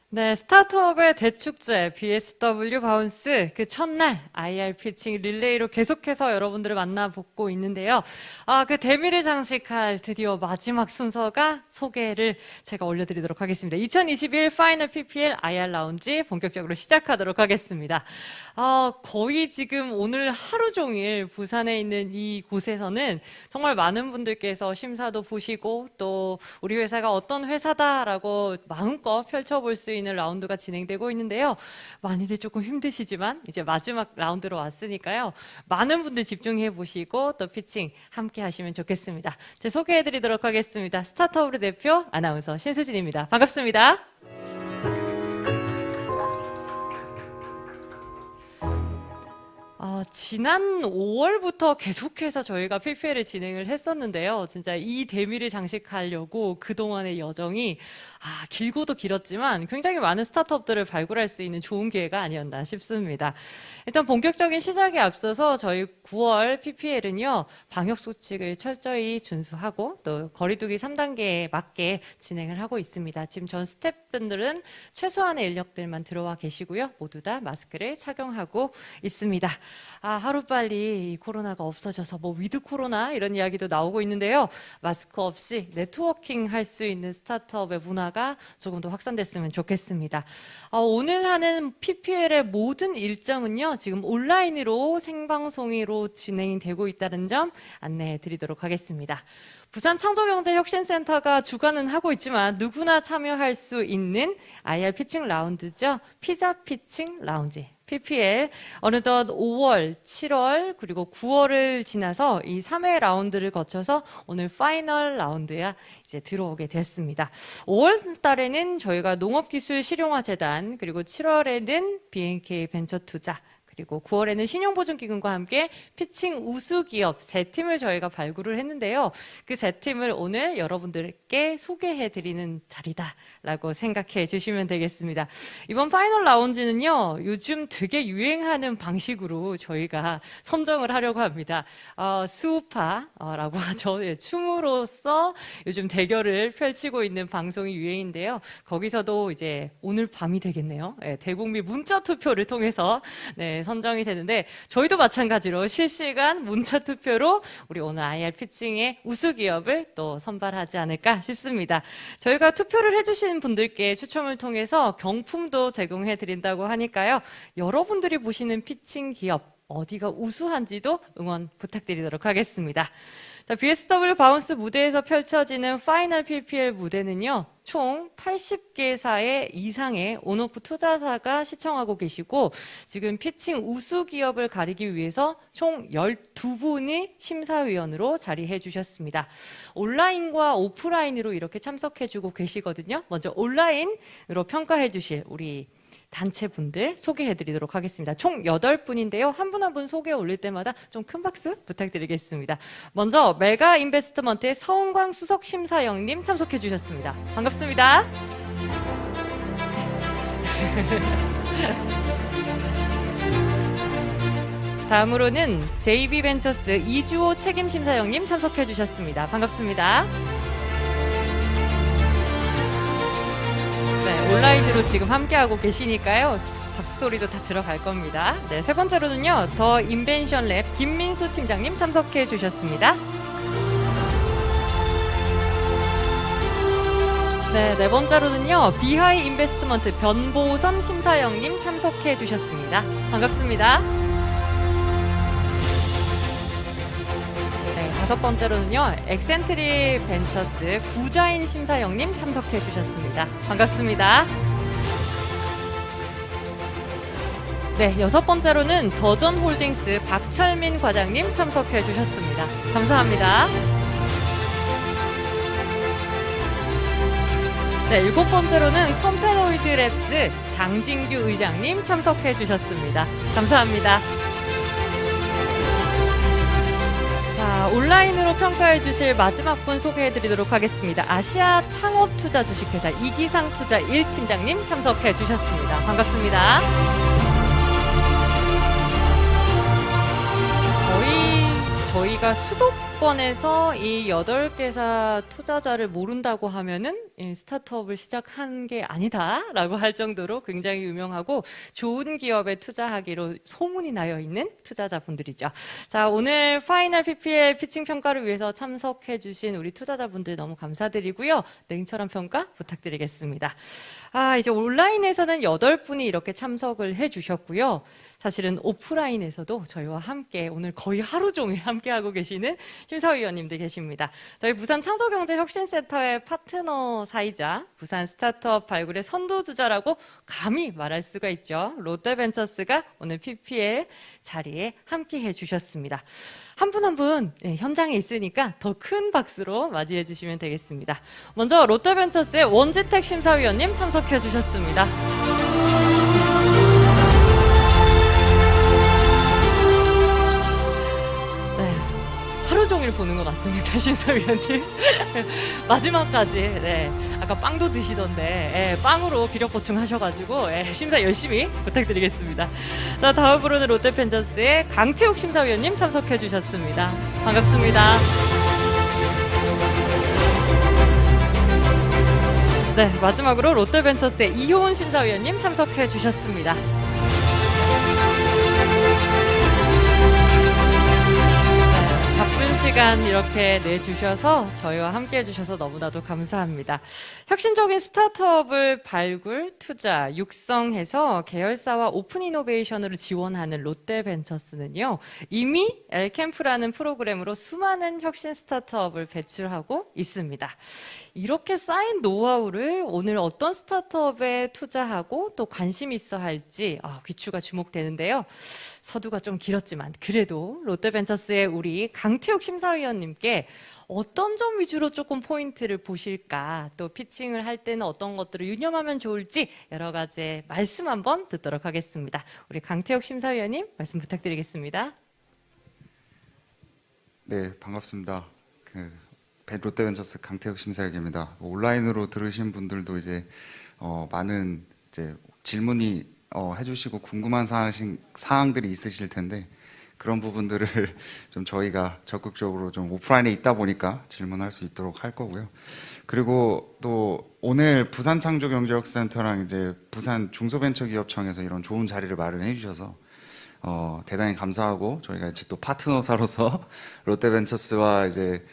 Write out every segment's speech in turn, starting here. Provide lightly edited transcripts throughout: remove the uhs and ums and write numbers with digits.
네, 스타트업의 대축제 BSW 바운스 그 첫날 IR 피칭 릴레이로 계속해서 여러분들을 만나보고 있는데요. 그 대미를 장식할 드디어 마지막 순서가 소개를 제가 올려드리도록 하겠습니다. 2021 파이널 PPL IR 라운지 본격적으로 시작하도록 하겠습니다. 거의 지금 오늘 하루 종일 부산에 있는 이 곳에서는 정말 많은 분들께서 심사도 보시고 또 우리 회사가 어떤 회사다라고 마음껏 펼쳐볼 수 있는 라운드가 진행되고 있는데요. 많이들 조금 힘드시지만 이제 마지막 라운드로 왔으니까요. 많은 분들 집중해 보시고 또 피칭 함께 하시면 좋겠습니다. 제 소개해 드리도록 하겠습니다. 스타트업의 대표 아나운서 신수진입니다. 반갑습니다. 지난 5월부터 계속해서 저희가 PPL을 진행을 했었는데요. 진짜 이 대미를 장식하려고 그동안의 여정이 길고도 길었지만 굉장히 많은 스타트업들을 발굴할 수 있는 좋은 기회가 아니었나 싶습니다. 일단 본격적인 시작에 앞서서 저희 9월 PPL은요. 방역 수칙을 철저히 준수하고 또 거리두기 3단계에 맞게 진행을 하고 있습니다. 지금 전 스태프분들은 최소한의 인력들만 들어와 계시고요. 모두 다 마스크를 착용하고 있습니다. 하루빨리 이 코로나가 없어져서 뭐 위드 코로나 이런 이야기도 나오고 있는데요. 마스크 없이 네트워킹 할 수 있는 스타트업의 문화가 조금 더 확산됐으면 좋겠습니다. 오늘 하는 PPL의 모든 일정은요. 지금 온라인으로 생방송으로 진행이 되고 있다는 점 안내해 드리도록 하겠습니다. 부산 창조경제혁신센터가 주관은 하고 있지만 누구나 참여할 수 있는 IR 피칭 라운드죠. 피자 피칭 라운지. PPL 어느덧 5월, 7월 그리고 9월을 지나서 이 3회 라운드를 거쳐서 오늘 파이널 라운드에 이제 들어오게 됐습니다. 5월 달에는 저희가 농업기술실용화재단 그리고 7월에는 BNK 벤처투자 그리고 9월에는 신용보증기금과 함께 피칭 우수기업 3팀을 저희가 발굴을 했는데요. 그 3팀을 오늘 여러분들께 소개해드리는 자리다라고 생각해 주시면 되겠습니다. 이번 파이널 라운지는요. 요즘 되게 유행하는 방식으로 저희가 선정을 하려고 합니다. 스우파라고 하죠. 춤으로써 요즘 대결을 펼치고 있는 방송이 유행인데요. 거기서도 이제 오늘 밤이 되겠네요. 대국민 문자 투표를 통해서 선정이 되는데 저희도 마찬가지로 실시간 문자 투표로 우리 오늘 IR 피칭의 우수 기업을 또 선발하지 않을까 싶습니다. 저희가 투표를 해주신 분들께 추첨을 통해서 경품도 제공해 드린다고 하니까요. 여러분들이 보시는 피칭 기업 어디가 우수한지도 응원 부탁드리도록 하겠습니다. BSW 바운스 무대에서 펼쳐지는 파이널 PPL 무대는요. 총 80개사의 이상의 온오프 투자사가 시청하고 계시고 지금 피칭 우수 기업을 가리기 위해서 총 12분이 심사위원으로 자리해 주셨습니다. 온라인과 오프라인으로 이렇게 참석해 주고 계시거든요. 먼저 온라인으로 평가해 주실 우리 단체분들 소개해드리도록 하겠습니다. 총 8분인데요. 한 분 한 분 소개 올릴 때마다 좀 큰 박수 부탁드리겠습니다. 먼저 메가 인베스트먼트의 서은광 수석심사위원님 참석해 주셨습니다. 반갑습니다. 다음으로는 JB벤처스 이주호 책임심사위원님 참석해 주셨습니다. 반갑습니다. 온라인으로 지금 함께하고 계시니까요. 박수 소리도 다 들어갈 겁니다. 세 번째로는요. 더 인벤션 랩 김민수 팀장님 참석해 주셨습니다. 네 번째로는요. 비하이 인베스트먼트 변보선 심사영님 참석해 주셨습니다. 반갑습니다. 다섯 번째로는요. 엑센트리 벤처스 구자인 심사영님 참석해 주셨습니다. 반갑습니다. 여섯 번째로는 더전홀딩스 박철민 과장님 참석해 주셨습니다. 감사합니다. 일곱 번째로는 컴페노이드 랩스 장진규 의장님 참석해 주셨습니다. 감사합니다. 온라인으로 평가해 주실 마지막 분 소개해 드리도록 하겠습니다. 아시아 창업투자 주식회사 이기상 투자 1팀장님 참석해 주셨습니다. 반갑습니다. 저희가 수도권 정치권에서 이 8개사 투자자를 모른다고 하면은 스타트업을 시작한 게 아니다라고 할 정도로 굉장히 유명하고 좋은 기업에 투자하기로 소문이 나여 있는 투자자분들이죠. 자, 오늘 파이널 PPL 피칭 평가를 위해서 참석해 주신 우리 투자자분들 너무 감사드리고요. 냉철한 평가 부탁드리겠습니다. 이제 온라인에서는 8분이 이렇게 참석을 해 주셨고요. 사실은 오프라인에서도 저희와 함께 오늘 거의 하루 종일 함께하고 계시는 심사위원님들 계십니다. 저희 부산 창조경제혁신센터의 파트너사이자 부산 스타트업 발굴의 선두주자라고 감히 말할 수가 있죠. 롯데벤처스가 오늘 PPL 자리에 함께해 주셨습니다. 한 분 한 분 현장에 있으니까 더 큰 박수로 맞이해 주시면 되겠습니다. 먼저 롯데벤처스의 원지택 심사위원님 참석해 주셨습니다. 하루 종일 보는 것 같습니다, 심사위원님. 마지막까지, 아까 빵도 드시던데, 빵으로 기력 보충하셔가지고, 심사 열심히 부탁드리겠습니다. 자, 다음으로는 롯데벤처스의 강태욱 심사위원님 참석해 주셨습니다. 반갑습니다. 네, 마지막으로 롯데벤처스의 이효은 심사위원님 참석해 주셨습니다. 바쁜 시간 이렇게 내주셔서 저희와 함께 해주셔서 너무나도 감사합니다. 혁신적인 스타트업을 발굴, 투자, 육성해서 계열사와 오픈 이노베이션을 지원하는 롯데벤처스는요, 이미 엘캠프라는 프로그램으로 수많은 혁신 스타트업을 배출하고 있습니다. 이렇게 쌓인 노하우를 오늘 어떤 스타트업에 투자하고 또 관심 있어 할지 귀추가 주목되는데요. 서두가 좀 길었지만 그래도 롯데벤처스의 우리 강태욱 심사위원님께 어떤 점 위주로 조금 포인트를 보실까, 또 피칭을 할 때는 어떤 것들을 유념하면 좋을지 여러 가지 말씀 한번 듣도록 하겠습니다. 우리 강태욱 심사위원님 말씀 부탁드리겠습니다. 네, 반갑습니다. 롯데벤처스 강태욱 심사위원입니다. 온라인으로 들으신 분들도 이제 많은 이제 질문이 해주시고 궁금한 사항들이 있으실 텐데 그런 부분들을 좀 저희가 적극적으로 좀 오프라인에 있다 보니까 질문할 수 있도록 할 거고요. 그리고 또 오늘 부산창조경제혁센터랑 이제 부산 중소벤처기업청에서 이런 좋은 자리를 마련해 주셔서 대단히 감사하고 저희가 이제 또 파트너사로서 롯데벤처스와 이제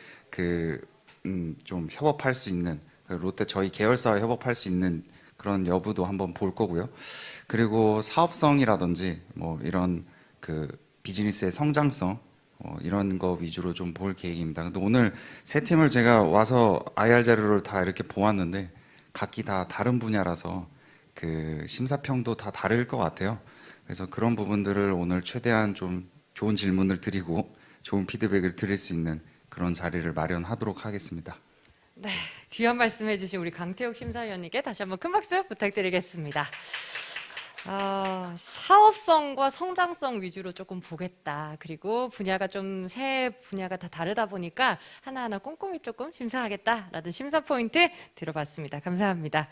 좀 협업할 수 있는 롯데 저희 계열사와 협업할 수 있는 그런 여부도 한번 볼 거고요. 그리고 사업성이라든지 뭐 이런 비즈니스의 성장성 이런 거 위주로 좀 볼 계획입니다. 근데 오늘 세 팀을 제가 와서 IR 자료를 다 이렇게 보았는데 각기 다 다른 분야라서 심사평도 다 다를 것 같아요. 그래서 그런 부분들을 오늘 최대한 좀 좋은 질문을 드리고 좋은 피드백을 드릴 수 있는 그런 자리를 마련하도록 하겠습니다. 네, 귀한 말씀해 주신 우리 강태욱 심사위원님께 다시 한번 큰 박수 부탁드리겠습니다. 사업성과 성장성 위주로 조금 보겠다. 그리고 분야가 좀 세 분야가 다 다르다 보니까 하나하나 꼼꼼히 조금 심사하겠다라는 심사 포인트 들어봤습니다. 감사합니다.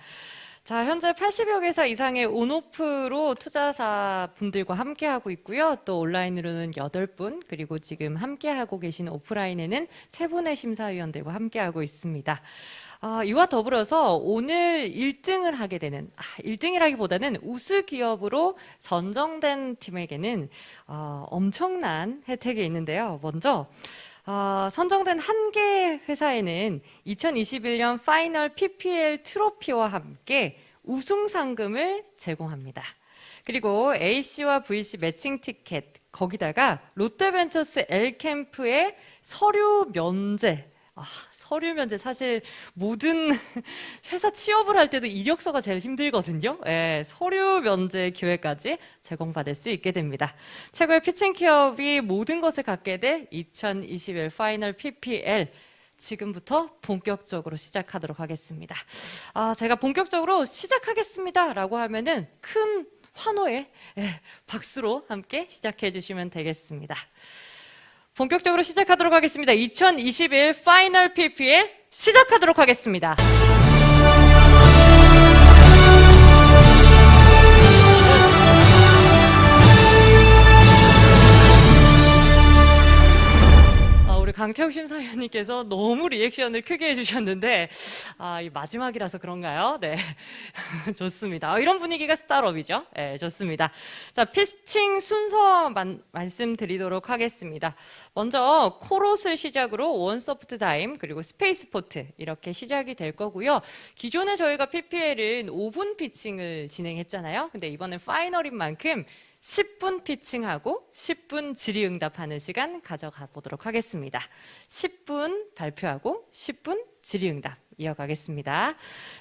자, 현재 80여 개사 이상의 온오프로 투자사 분들과 함께하고 있고요. 또 온라인으로는 8분, 그리고 지금 함께하고 계신 오프라인에는 3분의 심사위원들과 함께하고 있습니다. 이와 더불어서 오늘 1등을 하게 되는, 1등이라기보다는 우수 기업으로 선정된 팀에게는 엄청난 혜택이 있는데요. 먼저 선정된 한 개 회사에는 2021년 파이널 PPL 트로피와 함께 우승 상금을 제공합니다. 그리고 A씨와 V씨 매칭 티켓, 거기다가 롯데벤처스 엘캠프의 서류 면제. 서류 면제 사실 모든 회사 취업을 할 때도 이력서가 제일 힘들거든요. 서류 면제 기회까지 제공받을 수 있게 됩니다. 최고의 피칭 기업이 모든 것을 갖게 될 2021 파이널 PPL 지금부터 본격적으로 시작하도록 하겠습니다. 제가 본격적으로 시작하겠습니다 라고 하면은 큰 환호의 박수로 함께 시작해 주시면 되겠습니다. 본격적으로 시작하도록 하겠습니다. 2021 파이널 PPL 시작하도록 하겠습니다. 우리 강태욱 심사위원님께서 너무 리액션을 크게 해주셨는데, 이 마지막이라서 그런가요? 네. 좋습니다. 이런 분위기가 스타트업이죠. 네, 좋습니다. 자, 피칭 순서 말씀드리도록 하겠습니다. 먼저 코롯을 시작으로 원소프트 다임, 그리고 스페이스포트 이렇게 시작이 될 거고요. 기존에 저희가 PPL은 5분 피칭을 진행했잖아요. 근데 이번엔 파이널인 만큼 10분 피칭하고 10분 질의응답하는 시간 가져가 보도록 하겠습니다. 10분 발표하고 10분 질의응답 이어가겠습니다.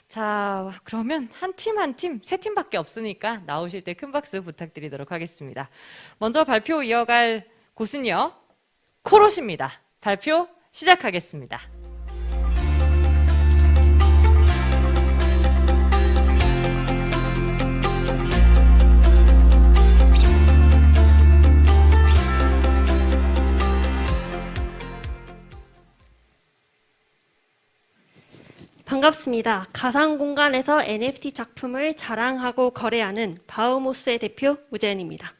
자, 그러면 한 팀 한 팀, 세 팀밖에 없으니까 나오실 때 큰 박수 부탁드리도록 하겠습니다. 먼저 발표 이어갈 곳은요, 코롯입니다. 발표 시작하겠습니다. 반갑습니다. 가상 공간에서 NFT 작품을 자랑하고 거래하는 바우모스의 대표 우재은입니다.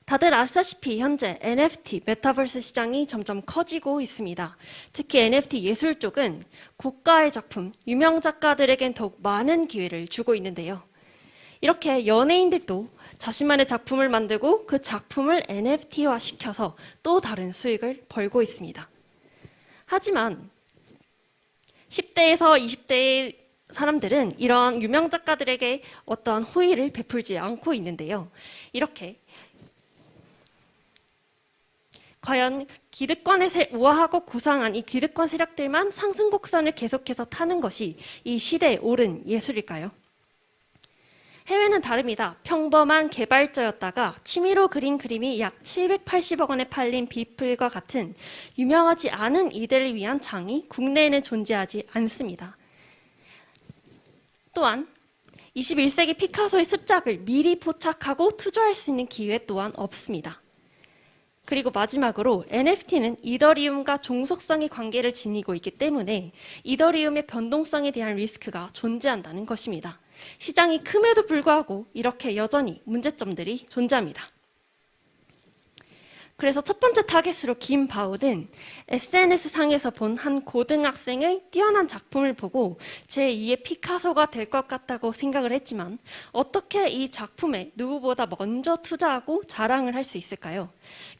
다들 아시다시피 현재 NFT, 메타버스 시장이 점점 커지고 있습니다. 특히 NFT 예술 쪽은 고가의 작품, 유명 작가들에겐 더욱 많은 기회를 주고 있는데요. 이렇게 연예인들도 자신만의 작품을 만들고 그 작품을 NFT화 시켜서 또 다른 수익을 벌고 있습니다. 하지만 10대에서 20대의 사람들은 이런 유명 작가들에게 어떠한 호의를 베풀지 않고 있는데요. 이렇게 과연 기득권에 우아하고 고상한 이 기득권 세력들만 상승 곡선을 계속해서 타는 것이 이 시대에 옳은 예술일까요? 해외는 다릅니다. 평범한 개발자였다가 취미로 그린 그림이 약 780억 원에 팔린 비플과 같은 유명하지 않은 이들을 위한 장이 국내에는 존재하지 않습니다. 또한 21세기 피카소의 습작을 미리 포착하고 투자할 수 있는 기회 또한 없습니다. 그리고 마지막으로 NFT는 이더리움과 종속성의 관계를 지니고 있기 때문에 이더리움의 변동성에 대한 리스크가 존재한다는 것입니다. 시장이 큼에도 불구하고 이렇게 여전히 문제점들이 존재합니다. 그래서 첫 번째 타겟으로 김바울은 SNS상에서 본 한 고등학생의 뛰어난 작품을 보고 제2의 피카소가 될 것 같다고 생각을 했지만 어떻게 이 작품에 누구보다 먼저 투자하고 자랑을 할 수 있을까요?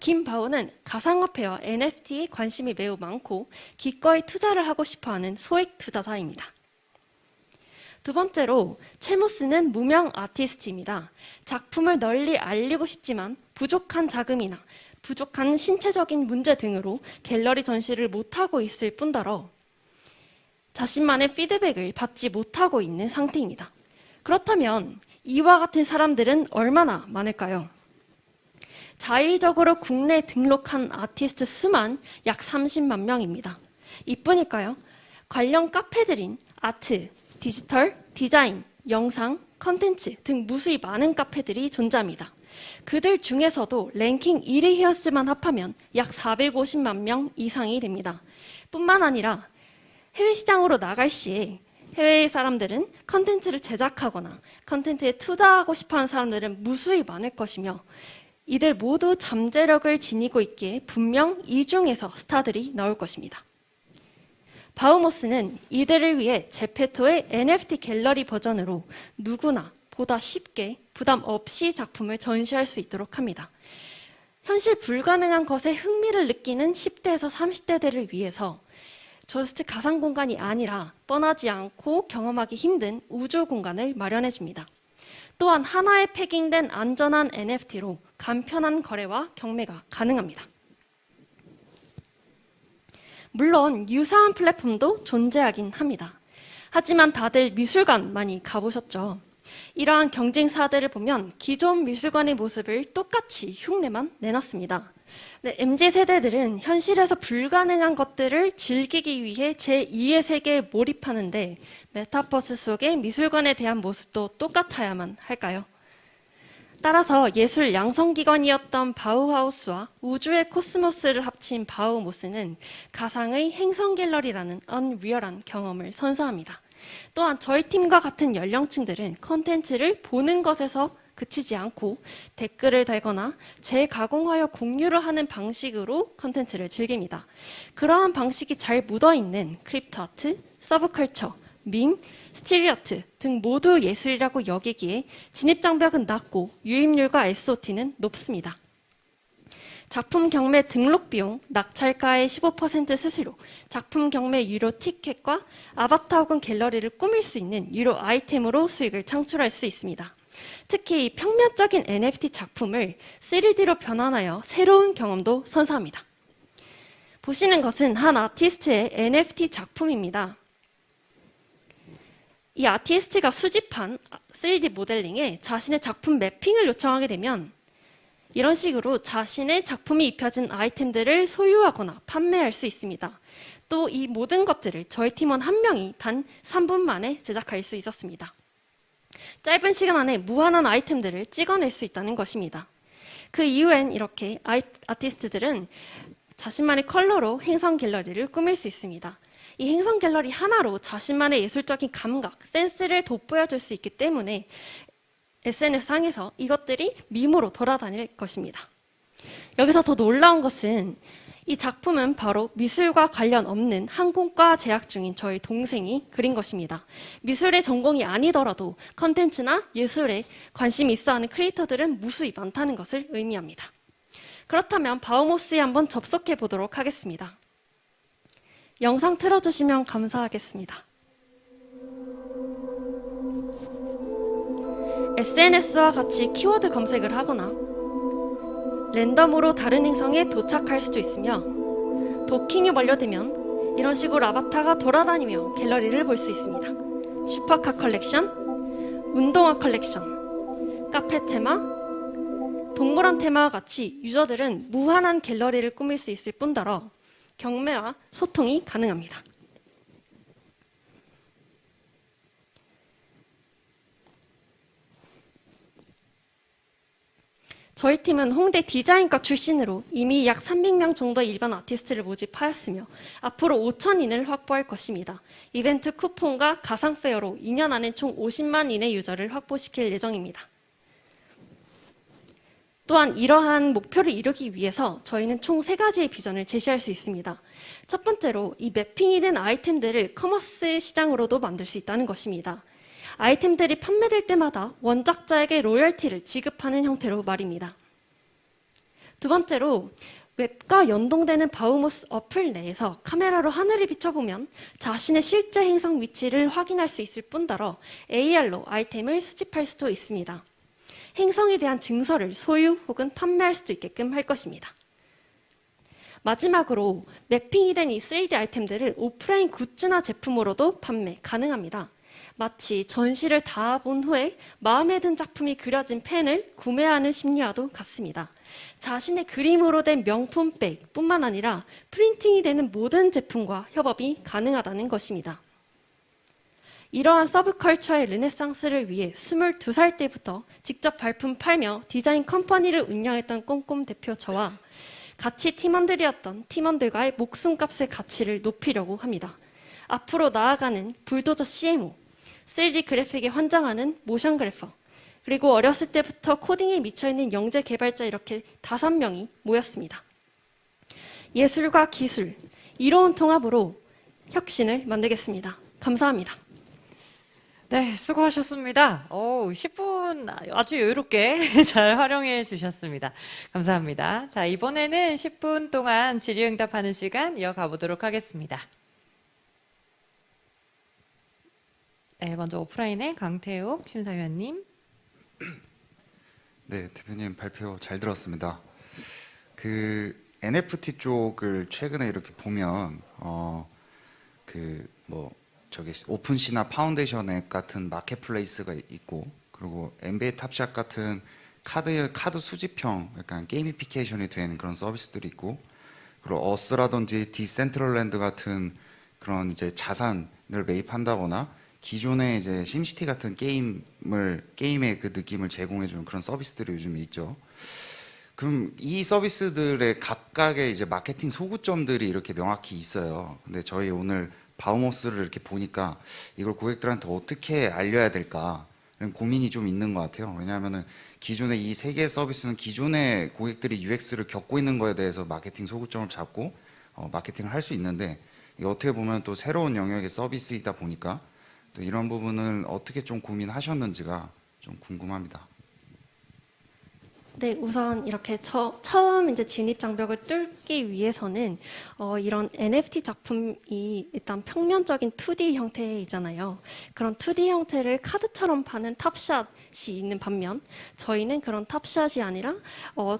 김바울은 가상화폐와 NFT에 관심이 매우 많고 기꺼이 투자를 하고 싶어하는 소액 투자자입니다. 두 번째로 채모스는 무명 아티스트입니다. 작품을 널리 알리고 싶지만 부족한 자금이나 부족한 신체적인 문제 등으로 갤러리 전시를 못하고 있을 뿐더러 자신만의 피드백을 받지 못하고 있는 상태입니다. 그렇다면 이와 같은 사람들은 얼마나 많을까요? 자의적으로 국내에 등록한 아티스트 수만 약 30만 명입니다. 이뿐일까요? 관련 카페들인 아트, 디지털, 디자인, 영상, 컨텐츠 등 무수히 많은 카페들이 존재합니다. 그들 중에서도 랭킹 1위 헤어스만 합하면 약 450만 명 이상이 됩니다. 뿐만 아니라 해외 시장으로 나갈 시에 해외 사람들은 컨텐츠를 제작하거나 컨텐츠에 투자하고 싶어하는 사람들은 무수히 많을 것이며 이들 모두 잠재력을 지니고 있기에 분명 이 중에서 스타들이 나올 것입니다. 바우모스는 이들을 위해 제페토의 NFT 갤러리 버전으로 누구나 보다 쉽게 부담 없이 작품을 전시할 수 있도록 합니다. 현실 불가능한 것에 흥미를 느끼는 10대에서 30대들을 위해서 저스트 가상 공간이 아니라 뻔하지 않고 경험하기 힘든 우주 공간을 마련해 줍니다. 또한 하나에 패킹된 안전한 NFT로 간편한 거래와 경매가 가능합니다. 물론 유사한 플랫폼도 존재하긴 합니다. 하지만 다들 미술관 많이 가보셨죠? 이러한 경쟁사들을 보면 기존 미술관의 모습을 똑같이 흉내만 내놨습니다. 네, MZ세대들은 현실에서 불가능한 것들을 즐기기 위해 제2의 세계에 몰입하는데 메타버스 속의 미술관에 대한 모습도 똑같아야만 할까요? 따라서 예술 양성기관이었던 바우하우스와 우주의 코스모스를 합친 바우모스는 가상의 행성갤러리라는 언리얼한 경험을 선사합니다. 또한 저희 팀과 같은 연령층들은 컨텐츠를 보는 것에서 그치지 않고 댓글을 달거나 재가공하여 공유를 하는 방식으로 컨텐츠를 즐깁니다. 그러한 방식이 잘 묻어있는 크립토 아트, 서브컬처, 밈, 스트리트 아트 등 모두 예술이라고 여기기에 진입장벽은 낮고 유입률과 SOT는 높습니다. 작품 경매 등록 비용, 낙찰가의 15% 수수료, 작품 경매 유료 티켓과 아바타 혹은 갤러리를 꾸밀 수 있는 유료 아이템으로 수익을 창출할 수 있습니다. 특히 이 평면적인 NFT 작품을 3D로 변환하여 새로운 경험도 선사합니다. 보시는 것은 한 아티스트의 NFT 작품입니다. 이 아티스트가 수집한 3D 모델링에 자신의 작품 매핑을 요청하게 되면 이런 식으로 자신의 작품이 입혀진 아이템들을 소유하거나 판매할 수 있습니다. 또 이 모든 것들을 저희 팀원 한 명이 단 3분 만에 제작할 수 있었습니다. 짧은 시간 안에 무한한 아이템들을 찍어낼 수 있다는 것입니다. 그 이후엔 이렇게 아티스트들은 자신만의 컬러로 행성 갤러리를 꾸밀 수 있습니다. 이 행성 갤러리 하나로 자신만의 예술적인 감각, 센스를 돋보여줄 수 있기 때문에 SNS상에서 이것들이 밈으로 돌아다닐 것입니다. 여기서 더 놀라운 것은 이 작품은 바로 미술과 관련 없는 항공과 재학 중인 저희 동생이 그린 것입니다. 미술의 전공이 아니더라도 컨텐츠나 예술에 관심이 있어하는 크리에이터들은 무수히 많다는 것을 의미합니다. 그렇다면 바우모스에 한번 접속해 보도록 하겠습니다. 영상 틀어주시면 감사하겠습니다. SNS와 같이 키워드 검색을 하거나 랜덤으로 다른 행성에 도착할 수도 있으며 도킹이 완료되면 이런 식으로 아바타가 돌아다니며 갤러리를 볼 수 있습니다. 슈퍼카 컬렉션, 운동화 컬렉션, 카페 테마, 동물원 테마와 같이 유저들은 무한한 갤러리를 꾸밀 수 있을 뿐더러 경매와 소통이 가능합니다. 저희 팀은 홍대 디자인과 출신으로 이미 약 300명 정도의 일반 아티스트를 모집하였으며 앞으로 5,000인을 확보할 것입니다. 이벤트 쿠폰과 가상 페어로 2년 안에 총 50만 인의 유저를 확보시킬 예정입니다. 또한 이러한 목표를 이루기 위해서 저희는 총 3가지의 비전을 제시할 수 있습니다. 첫 번째로 이 매핑이 된 아이템들을 커머스 시장으로도 만들 수 있다는 것입니다. 아이템들이 판매될 때마다 원작자에게 로열티를 지급하는 형태로 말입니다. 두 번째로 웹과 연동되는 바우모스 어플 내에서 카메라로 하늘을 비춰보면 자신의 실제 행성 위치를 확인할 수 있을 뿐더러 AR로 아이템을 수집할 수도 있습니다. 행성에 대한 증서를 소유 혹은 판매할 수도 있게끔 할 것입니다. 마지막으로 매핑이 된 이 3D 아이템들을 오프라인 굿즈나 제품으로도 판매 가능합니다. 마치 전시를 다 본 후에 마음에 든 작품이 그려진 펜을 구매하는 심리와도 같습니다. 자신의 그림으로 된 명품백 뿐만 아니라 프린팅이 되는 모든 제품과 협업이 가능하다는 것입니다. 이러한 서브컬처의 르네상스를 위해 22살 때부터 직접 발품 팔며 디자인 컴퍼니를 운영했던 꼼꼼 대표 저와 같이 팀원들이었던 팀원들과의 목숨값의 가치를 높이려고 합니다. 앞으로 나아가는 불도저 CMO, 3D 그래픽에 환장하는 모션 그래퍼, 그리고 어렸을 때부터 코딩에 미쳐있는 영재 개발자 이렇게 5명이 모였습니다. 예술과 기술, 이로운 통합으로 혁신을 만들겠습니다. 감사합니다. 네, 수고하셨습니다. 10분 아주 여유롭게 잘 활용해 주셨습니다. 감사합니다. 자, 이번에는 10분 동안 질의응답하는 시간 이어가 보도록 하겠습니다. 네, 먼저 오프라인의 강태욱 심사위원님. 네, 대표님 발표 잘 들었습니다. 그 NFT 쪽을 최근에 이렇게 보면 저기 오픈시나 파운데이션 앱 같은 마켓플레이스가 있고, 그리고 NBA 탑샷 같은 카드 수집형 약간 게이미피케이션이 된 그런 서비스들이 있고, 그리고 어스라든지 디센트럴랜드 같은 그런 이제 자산을 매입한다거나 기존의 이제 심시티 같은 게임의 그 느낌을 제공해주는 그런 서비스들이 요즘에 있죠. 그럼 이 서비스들의 각각의 이제 마케팅 소구점들이 이렇게 명확히 있어요. 근데 저희 오늘 바우모스를 이렇게 보니까 이걸 고객들한테 어떻게 알려야 될까? 고민이 좀 있는 것 같아요. 왜냐하면은 기존의 이 세 개의 서비스는 기존의 고객들이 UX를 겪고 있는 거에 대해서 마케팅 소구점을 잡고 마케팅을 할 수 있는데, 이게 어떻게 보면 또 새로운 영역의 서비스이다 보니까 또 이런 부분을 어떻게 좀 고민하셨는지가 좀 궁금합니다. 네, 우선 이렇게 처음 이제 진입 장벽을 뚫기 위해서는 이런 NFT 작품이 일단 평면적인 2D 형태이잖아요. 그런 2D 형태를 카드처럼 파는 탑샷이 있는 반면 저희는 그런 탑샷이 아니라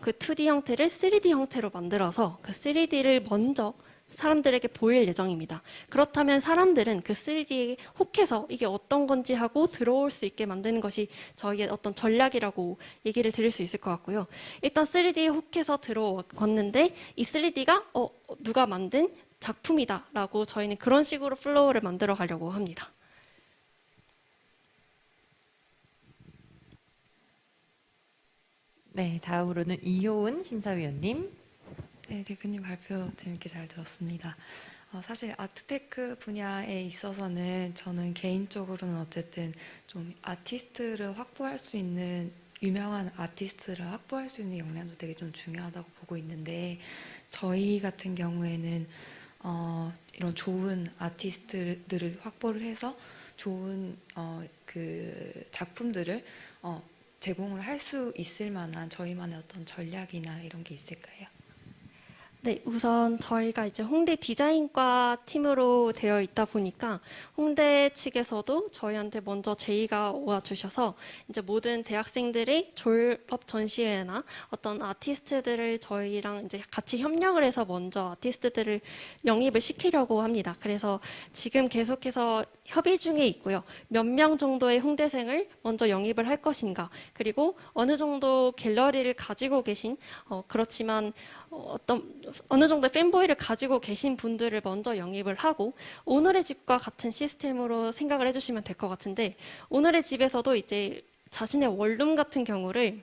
그 2D 형태를 3D 형태로 만들어서 그 3D를 먼저 사람들에게 보일 예정입니다. 그렇다면 사람들은 그 3D에 혹해서 이게 어떤 건지 하고 들어올 수 있게 만드는 것이 저희의 어떤 전략이라고 얘기를 드릴 수 있을 것 같고요. 일단 3D에 혹해서 들어왔는데 이 3D가 누가 만든 작품이다라고 저희는 그런 식으로 플로우를 만들어 가려고 합니다. 네, 다음으로는 이효은 심사위원님. 네, 대표님 발표 재밌게 잘 들었습니다. 사실 아트테크 분야에 있어서는 저는 개인적으로는 어쨌든 좀 아티스트를 확보할 수 있는 유명한 아티스트를 확보할 수 있는 역량도 되게 좀 중요하다고 보고 있는데 저희 같은 경우에는 이런 좋은 아티스트들을 확보를 해서 좋은 그 작품들을 제공을 할 수 있을 만한 저희만의 어떤 전략이나 이런 게 있을까요? 네, 우선 저희가 이제 홍대 디자인과 팀으로 되어 있다 보니까 홍대 측에서도 저희한테 먼저 제의가 와 주셔서 이제 모든 대학생들의 졸업 전시회나 어떤 아티스트들을 저희랑 이제 같이 협력을 해서 먼저 아티스트들을 영입을 시키려고 합니다. 그래서 지금 계속해서 협의 중에 있고요. 몇 명 정도의 홍대생을 먼저 영입을 할 것인가, 그리고 어느 정도 갤러리를 가지고 계신 그렇지만 어느 정도 팬보이를 가지고 계신 분들을 먼저 영입을 하고 오늘의 집과 같은 시스템으로 생각을 해주시면 될 것 같은데, 오늘의 집에서도 이제 자신의 원룸 같은 경우를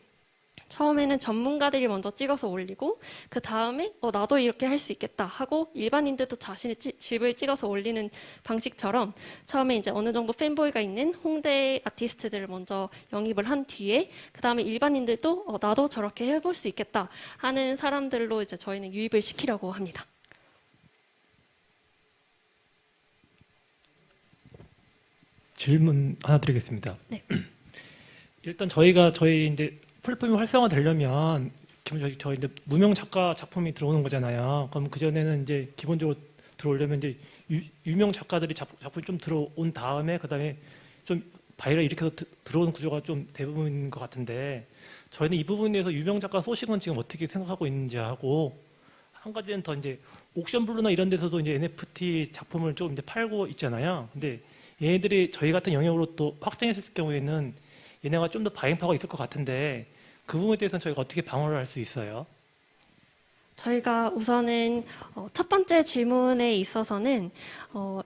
처음에는 전문가들이 먼저 찍어서 올리고 그 다음에 나도 이렇게 할 수 있겠다 하고 일반인들도 자신의 집을 찍어서 올리는 방식처럼 처음에 이제 어느 정도 팬보이가 있는 홍대 아티스트들을 먼저 영입을 한 뒤에 그 다음에 일반인들도 나도 저렇게 해볼 수 있겠다 하는 사람들로 이제 저희는 유입을 시키려고 합니다. 질문 하나 드리겠습니다. 네. 일단 저희 이제 플랫폼이 활성화되려면 기본적으로 저희 이제 무명 작가 작품이 들어오는 거잖아요. 그럼 그 전에는 이제 기본적으로 들어오려면 이제 유명 작가들이 작품이 좀 들어온 다음에 그다음에 좀 바이럴 일으켜서 들어오는 구조가 좀 대부분인 것 같은데, 저희는 이 부분에 대해서 유명 작가 소식은 지금 어떻게 생각하고 있는지 하고, 한 가지는 더 이제 옥션블루나 이런 데서도 이제 NFT 작품을 좀 이제 팔고 있잖아요. 근데 얘네들이 저희 같은 영역으로 또 확장했을 경우에는 얘네가 좀 더 바잉파워가 있을 것 같은데, 그 부분에 대해서는 저희가 어떻게 방어를 할 수 있어요? 저희가 우선은 첫 번째 질문에 있어서는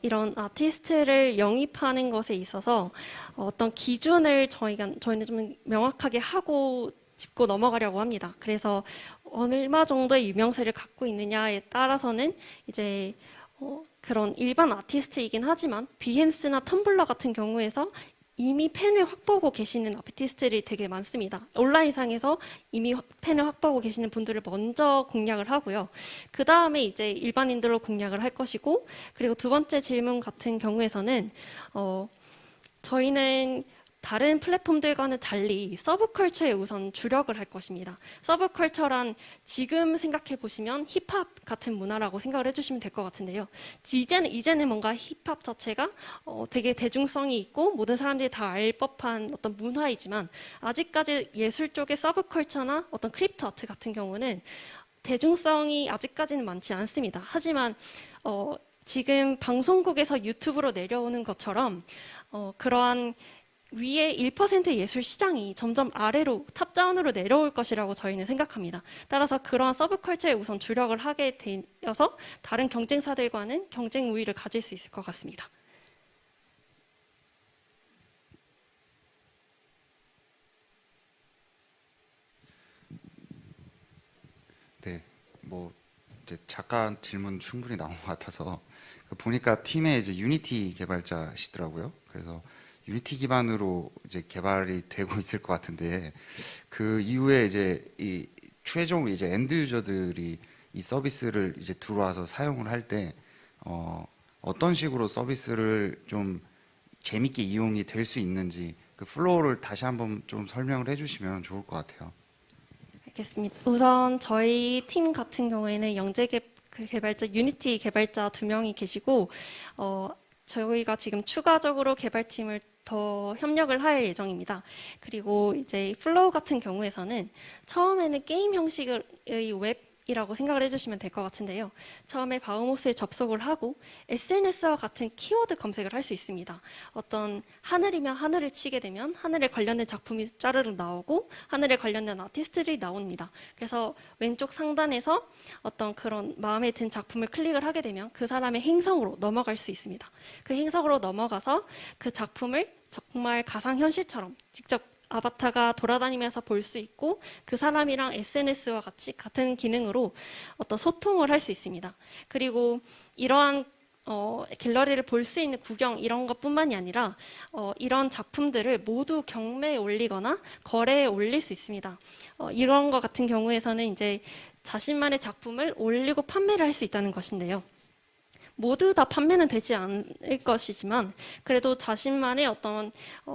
이런 아티스트를 영입하는 것에 있어서 어떤 기준을 저희는 좀 명확하게 하고 짚고 넘어가려고 합니다. 그래서 얼마 정도의 유명세를 갖고 있느냐에 따라서는 이제 그런 일반 아티스트이긴 하지만 비헨스나 텀블러 같은 경우에서 이미 팬을 확보하고 계시는 아티스트들이 되게 많습니다. 온라인상에서 이미 팬을 확보하고 계시는 분들을 먼저 공략을 하고요. 그 다음에 이제 일반인들로 공략을 할 것이고, 그리고 두 번째 질문 같은 경우에서는 저희는 다른 플랫폼들과는 달리 서브컬처에 우선 주력을 할 것입니다. 서브컬처란 지금 생각해 보시면 힙합 같은 문화라고 생각을 해주시면 될 것 같은데요. 이제는 뭔가 힙합 자체가 되게 대중성이 있고 모든 사람들이 다 알 법한 어떤 문화이지만, 아직까지 예술 쪽의 서브컬처나 어떤 크립토 아트 같은 경우는 대중성이 아직까지는 많지 않습니다. 하지만 지금 방송국에서 유튜브로 내려오는 것처럼 그러한 위에 1% 예술 시장이 점점 아래로 탑다운으로 내려올 것이라고 저희는 생각합니다. 따라서 그러한 서브컬처에 우선 주력을 하게 되어서 다른 경쟁사들과는 경쟁 우위를 가질 수 있을 것 같습니다. 네, 뭐 이제 작가 질문 충분히 나온 것 같아서 보니까 팀에 이제 유니티 개발자시더라고요. 그래서 유니티 기반으로 이제 개발이 되고 있을 것 같은데 그 이후에 이제 이 최종 이제 엔드 유저들이 이 서비스를 이제 들어와서 사용을 할 때 어떤 식으로 서비스를 좀 재밌게 이용이 될 수 있는지 그 플로우를 다시 한번 좀 설명을 해주시면 좋을 것 같아요. 알겠습니다. 우선 저희 팀 같은 경우에는 그 개발자, 유니티 개발자 2명이 계시고, 저희가 지금 추가적으로 개발팀을 더 협력을 할 예정입니다. 그리고 이제 플로우 같은 경우에서는 처음에는 게임 형식의 웹이라고 생각을 해주시면 될 것 같은데요. 처음에 바우모스에 접속을 하고 SNS와 같은 키워드 검색을 할 수 있습니다. 어떤 하늘이면 하늘을 치게 되면 하늘에 관련된 작품이 짜르르 나오고 하늘에 관련된 아티스트들이 나옵니다. 그래서 왼쪽 상단에서 어떤 그런 마음에 든 작품을 클릭을 하게 되면 그 사람의 행성으로 넘어갈 수 있습니다. 그 행성으로 넘어가서 그 작품을 정말 가상현실처럼 직접 아바타가 돌아다니면서 볼 수 있고 그 사람이랑 SNS와 같이 같은 기능으로 어떤 소통을 할 수 있습니다. 그리고 이러한 갤러리를 볼 수 있는 구경 이런 것뿐만이 아니라 이런 작품들을 모두 경매에 올리거나 거래에 올릴 수 있습니다. 이런 것 같은 경우에서는 이제 자신만의 작품을 올리고 판매를 할 수 있다는 것인데요. 모두 다 판매는 되지 않을 것이지만 그래도 자신만의 어떤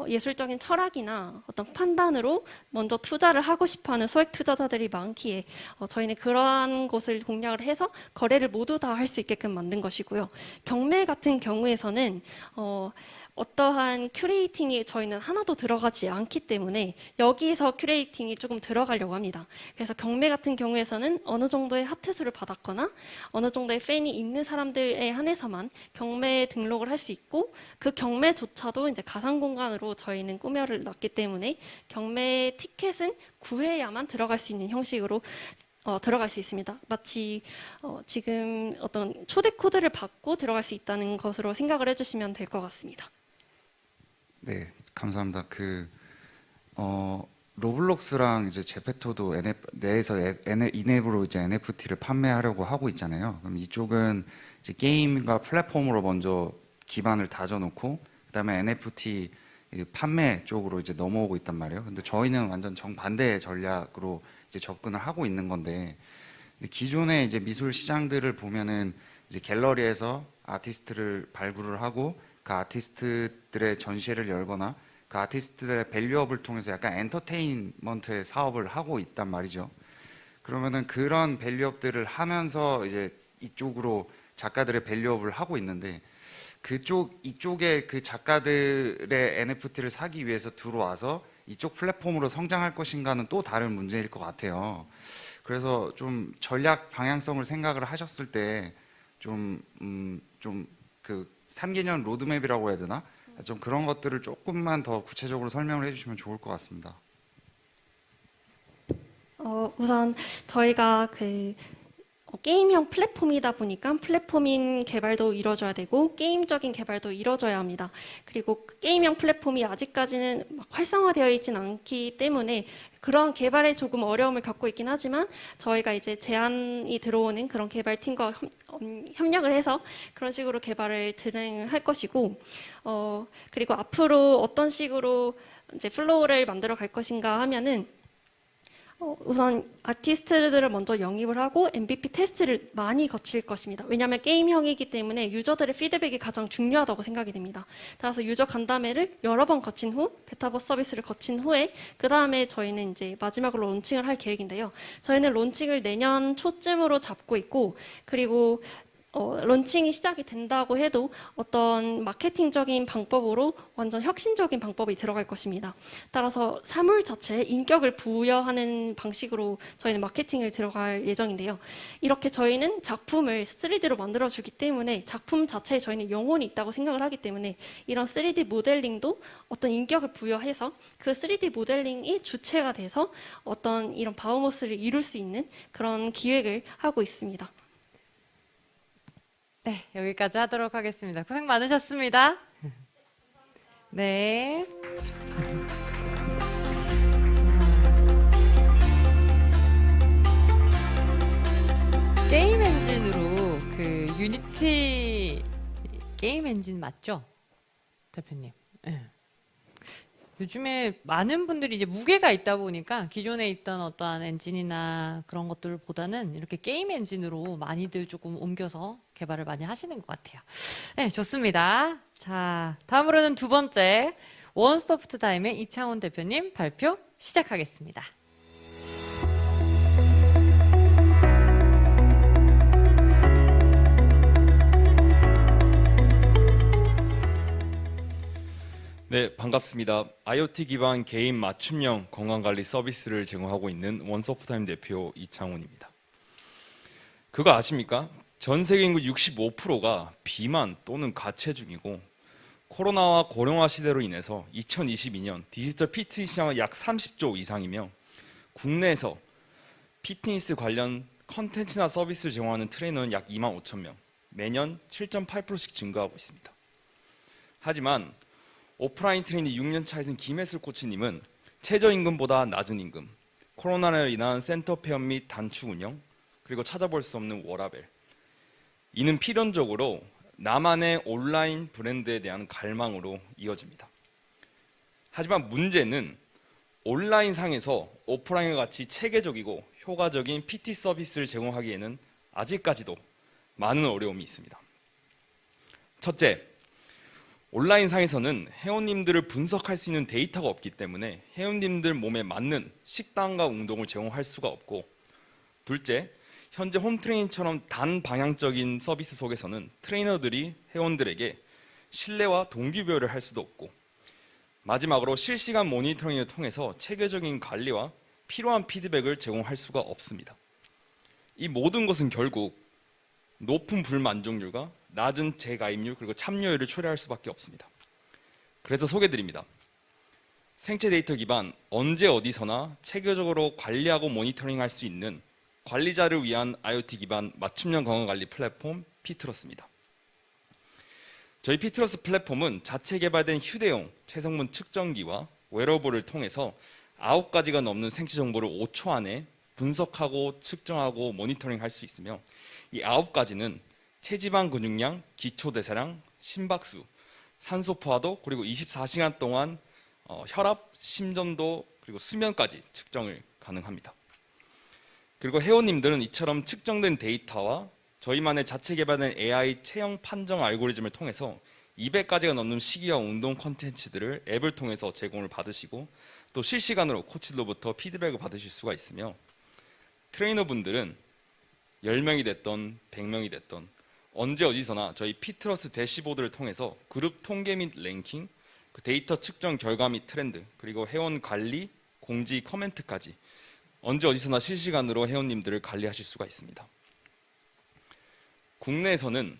예술적인 철학이나 어떤 판단으로 먼저 투자를 하고 싶어하는 소액 투자자들이 많기에 저희는 그러한 곳을 공략을 해서 거래를 모두 다 할 수 있게끔 만든 것이고요. 경매 같은 경우에서는 어떠한 큐레이팅이 저희는 하나도 들어가지 않기 때문에 여기에서 큐레이팅이 조금 들어가려고 합니다. 그래서 경매 같은 경우에서는 어느 정도의 하트수를 받았거나 어느 정도의 팬이 있는 사람들에 한해서만 경매에 등록을 할 수 있고 그 경매조차도 이제 가상 공간으로 저희는 꾸며를 놨기 때문에 경매 티켓은 구해야만 들어갈 수 있는 형식으로 들어갈 수 있습니다. 마치 지금 어떤 초대 코드를 받고 들어갈 수 있다는 것으로 생각을 해주시면 될 것 같습니다. 네, 감사합니다. 로블록스랑 이제 제페토도 내에서 인앱으로 이제 NFT를 판매하려고 하고 있잖아요. 그럼 이쪽은 이제 게임과 플랫폼으로 먼저 기반을 다져놓고 그다음에 NFT 판매 쪽으로 이제 넘어오고 있단 말이에요. 근데 저희는 완전 정반대의 전략으로 이제 접근을 하고 있는 건데 기존의 이제 미술 시장들을 보면은 이제 갤러리에서 아티스트를 발굴을 하고 그 아티스트들의 전시회를 열거나 그 아티스트들의 밸류업을 통해서 약간 엔터테인먼트의 사업을 하고 있단 말이죠. 그러면은 그런 밸류업들을 하면서 이제 이쪽으로 작가들의 밸류업을 하고 있는데 이쪽에 그 작가들의 NFT를 사기 위해서 들어와서 이쪽 플랫폼으로 성장할 것인가는 또 다른 문제일 것 같아요. 그래서 좀 전략 방향성을 생각을 하셨을 때 좀 그 3개년 로드맵이라고 해야 되나? 좀 그런 것들을 조금만 더 구체적으로 설명을 해주시면 좋을 것 같습니다. 우선 저희가 게임형 플랫폼이다 보니까 플랫폼인 개발도 이루어져야 되고 게임적인 개발도 이루어져야 합니다. 그리고 게임형 플랫폼이 아직까지는 막 활성화되어 있진 않기 때문에 그런 개발에 조금 어려움을 겪고 있긴 하지만 저희가 이제 제안이 들어오는 그런 개발팀과 협력을 해서 그런 식으로 개발을 진행을 할 것이고 그리고 앞으로 어떤 식으로 이제 플로우를 만들어 갈 것인가 하면은 우선 아티스트들을 먼저 영입을 하고 MVP 테스트를 많이 거칠 것입니다. 왜냐하면 게임형이기 때문에 유저들의 피드백이 가장 중요하다고 생각이 됩니다. 따라서 유저 간담회를 여러 번 거친 후 베타버스 서비스를 거친 후에 그 다음에 저희는 이제 마지막으로 론칭을 할 계획인데요. 저희는 론칭을 내년 초쯤으로 잡고 있고 그리고 론칭이 시작이 된다고 해도 어떤 마케팅적인 방법으로 완전 혁신적인 방법이 들어갈 것입니다. 따라서 사물 자체에 인격을 부여하는 방식으로 저희는 마케팅을 들어갈 예정인데요. 이렇게 저희는 작품을 3D로 만들어주기 때문에 작품 자체에 저희는 영혼이 있다고 생각을 하기 때문에 이런 3D 모델링도 어떤 인격을 부여해서 그 3D 모델링이 주체가 돼서 어떤 이런 바우모스를 이룰 수 있는 그런 기획을 하고 있습니다. 네, 여기까지 하도록 하겠습니다. 고생 많으셨습니다. 네. 게임 엔진으로 그 유니티 게임 엔진 맞죠? 대표님. 네. 요즘에 많은 분들이 이제 무게가 있다 보니까 기존에 있던 어떠한 엔진이나 그런 것들보다는 이렇게 게임 엔진으로 많이들 조금 옮겨서 개발을 많이 하시는 것 같아요. 네, 좋습니다. 자, 다음으로는 두 번째 원스토프트 타임의 이창훈 대표님 발표 시작하겠습니다. 네, 반갑습니다. IoT 기반 개인 맞춤형 건강관리 서비스를 제공하고 있는 원서프타임 대표 이창훈입니다. 그거 아십니까? 전 세계 인구 65%가 비만 또는 가체중이고 코로나와 고령화 시대로 인해서 2022년 디지털 피트니스 시장은 약 30조 이상이며 국내에서 피트니스 관련 컨텐츠나 서비스를 제공하는 트레이너는 약 2만 5천 명, 매년 7.8%씩 증가하고 있습니다. 하지만 오프라인 트레이닝 6년 차이신 김혜슬 코치님은 최저임금보다 낮은 임금, 코로나로 인한 센터 폐업 및 단축 운영, 그리고 찾아볼 수 없는 워라벨. 이는 필연적으로 나만의 온라인 브랜드에 대한 갈망으로 이어집니다. 하지만 문제는 온라인 상에서 오프라인과 같이 체계적이고 효과적인 PT 서비스를 제공하기에는 아직까지도 많은 어려움이 있습니다. 첫째, 온라인 상에서는 회원님들을 분석할 수 있는 데이터가 없기 때문에 회원님들 몸에 맞는 식단과 운동을 제공할 수가 없고, 둘째, 현재 홈트레이닝처럼 단방향적인 서비스 속에서는 트레이너들이 회원들에게 신뢰와 동기부여를 할 수도 없고, 마지막으로 실시간 모니터링을 통해서 체계적인 관리와 필요한 피드백을 제공할 수가 없습니다. 이 모든 것은 결국 높은 불만족률과 낮은 재가입률 그리고 참여율을 초래할 수밖에 없습니다. 그래서 소개드립니다. 생체 데이터 기반 언제 어디서나 체계적으로 관리하고 모니터링할 수 있는 관리자를 위한 IoT 기반 맞춤형 건강관리 플랫폼 피트러스입니다. 저희 피트러스 플랫폼은 자체 개발된 휴대용 체성분 측정기와 웨어러블을 통해서 9가지가 넘는 생체 정보를 5초 안에 분석하고 측정하고 모니터링할 수 있으며, 이 9가지는 체지방 근육량, 기초대사량, 심박수, 산소 포화도, 그리고 24시간 동안 혈압, 심전도, 그리고 수면까지 측정을 가능합니다. 그리고 회원님들은 이처럼 측정된 데이터와 저희만의 자체 개발된 AI 체형 판정 알고리즘을 통해서 200가지가 넘는 식이와 운동 콘텐츠들을 앱을 통해서 제공을 받으시고, 또 실시간으로 코치로부터 피드백을 받으실 수가 있으며, 트레이너분들은 10명이 됐던 100명이 됐던 언제 어디서나 저희 피트러스 대시보드를 통해서 그룹 통계 및 랭킹, 그 데이터 측정 결과 및 트렌드, 그리고 회원 관리, 공지, 커멘트까지 언제 어디서나 실시간으로 회원님들을 관리하실 수가 있습니다. 국내에서는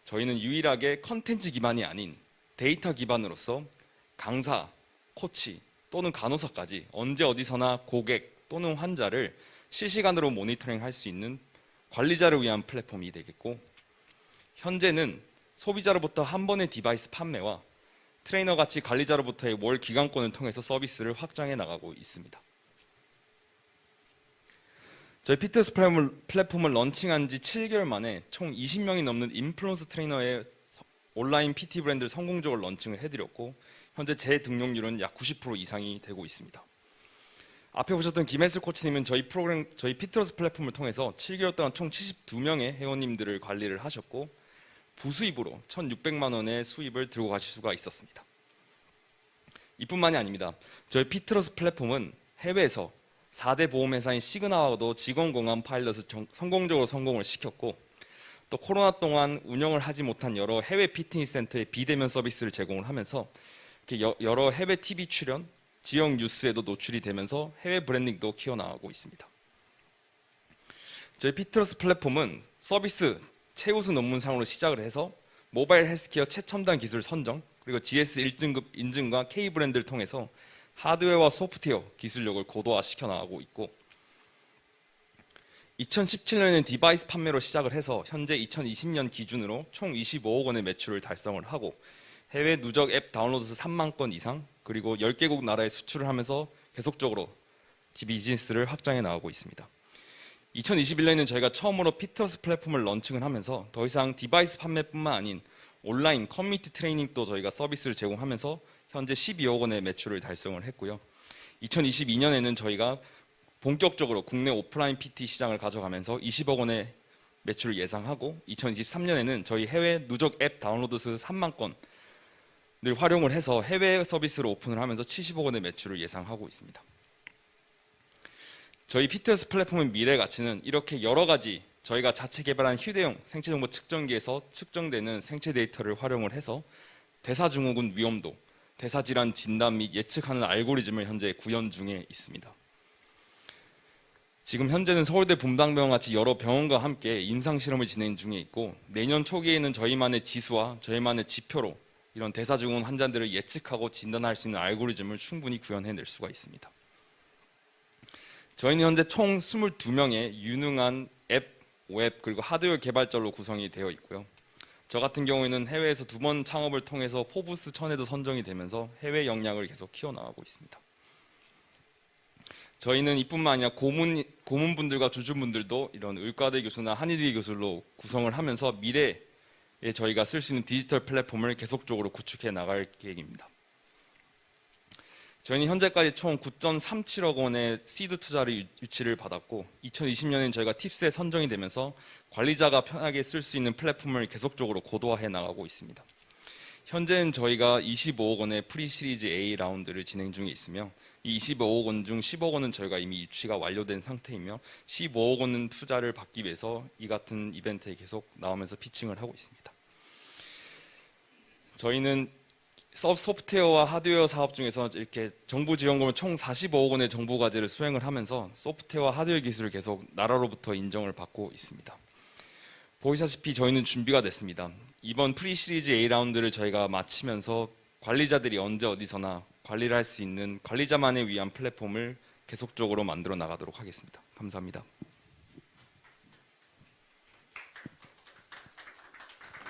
저희는 유일하게 컨텐츠 기반이 아닌 데이터 기반으로서 강사, 코치 또는 간호사까지 언제 어디서나 고객 또는 환자를 실시간으로 모니터링 할 수 있는 관리자를 위한 플랫폼이 되겠고, 현재는 소비자로부터 한 번의 디바이스 판매와 트레이너 같이 관리자로부터의 월 기간권을 통해서 서비스를 확장해 나가고 있습니다. 저희 피트너스 플랫폼을 런칭한 지 7개월 만에 총 20명이 넘는 인플루언서 트레이너의 온라인 PT 브랜드를 성공적으로 런칭을 해드렸고, 현재 재등록률은 약 90% 이상이 되고 있습니다. 앞에 보셨던 김혜슬 코치님은 저희 피트너스 플랫폼을 통해서 7개월 동안 총 72명의 회원님들을 관리를 하셨고, 부수입으로 1,600만 원의 수입을 들고 가실 수가 있었습니다. 이뿐만이 아닙니다. 저희 피트너스 플랫폼은 해외에서 4대 보험회사인 시그나와도 직원 공감 파일럿을 성공적으로 성공을 시켰고, 또 코로나 동안 운영을 하지 못한 여러 해외 피트니스 센터의 비대면 서비스를 제공을 하면서 여러 해외 TV 출연, 지역 뉴스에도 노출이 되면서 해외 브랜딩도 키워나가고 있습니다. 저희 피트너스 플랫폼은 서비스 최우수 논문상으로 시작을 해서 모바일 헬스케어 최첨단 기술 선정, 그리고 GS 1등급 인증과 K 브랜드를 통해서 하드웨어와 소프트웨어 기술력을 고도화시켜 나가고 있고, 2017년에는 디바이스 판매로 시작을 해서 현재 2020년 기준으로 총 25억 원의 매출을 달성을 하고, 해외 누적 앱 다운로드 수 3만 건 이상, 그리고 10개국 나라에 수출을 하면서 계속적으로 비즈니스를 확장해 나가고 있습니다. 2021년에는 저희가 처음으로 피트너스 플랫폼을 런칭을 하면서 더 이상 디바이스 판매뿐만 아닌 온라인 커뮤니티 트레이닝도 저희가 서비스를 제공하면서 현재 12억 원의 매출을 달성을 했고요. 2022년에는 저희가 본격적으로 국내 오프라인 PT 시장을 가져가면서 20억 원의 매출을 예상하고 2023년에는 저희 해외 누적 앱 다운로드 수 3만 건을 활용을 해서 해외 서비스로 오픈을 하면서 70억 원의 매출을 예상하고 있습니다. 저희 피트너스 플랫폼의 미래 가치는 이렇게 여러 가지 저희가 자체 개발한 휴대용 생체정보 측정기에서 측정되는 생체 데이터를 활용을 해서 대사증후군 위험도, 대사질환 진단 및 예측하는 알고리즘을 현재 구현 중에 있습니다. 지금 현재는 서울대 분당병원 같이 여러 병원과 함께 임상 실험을 진행 중에 있고 내년 초기에는 저희만의 지수와 저희만의 지표로 이런 대사증후군 환자들을 예측하고 진단할 수 있는 알고리즘을 충분히 구현해낼 수가 있습니다. 저희는 현재 총 22명의 유능한 앱, 웹 그리고 하드웨어 개발자로 구성이 되어 있고요. 저 같은 경우에는 해외에서 2번 창업을 통해서 포브스 1000에도 선정이 되면서 해외 역량을 계속 키워나가고 있습니다. 저희는 이뿐만 아니라 고문분들과 주주분들도 이런 의과대 교수나 한의대 교수로 구성을 하면서 미래에 저희가 쓸 수 있는 디지털 플랫폼을 계속적으로 구축해 나갈 계획입니다. 저희는 현재까지 총 9.37억 원의 시드 투자를 유치를 받았고 2020년에는 저희가 팁스에 선정이 되면서 관리자가 편하게 쓸 수 있는 플랫폼을 계속적으로 고도화해 나가고 있습니다. 현재는 저희가 25억 원의 프리시리즈 A 라운드를 진행 중에 있으며 이 25억 원 중 10억 원은 저희가 이미 유치가 완료된 상태이며 15억 원은 투자를 받기 위해서 이 같은 이벤트에 계속 나오면서 피칭을 하고 있습니다. 저희는 소프트웨어와 하드웨어 사업 중에서 이렇게 정부 지원금을 총 45억 원의 정부 과제를 수행을 하면서 소프트웨어와 하드웨어 기술을 계속 나라로부터 인정을 받고 있습니다. 보시다시피 저희는 준비가 됐습니다. 이번 프리시리즈 A 라운드를 저희가 마치면서 관리자들이 언제 어디서나 관리를 할 수 있는 관리자만을 위한 플랫폼을 계속적으로 만들어 나가도록 하겠습니다. 감사합니다.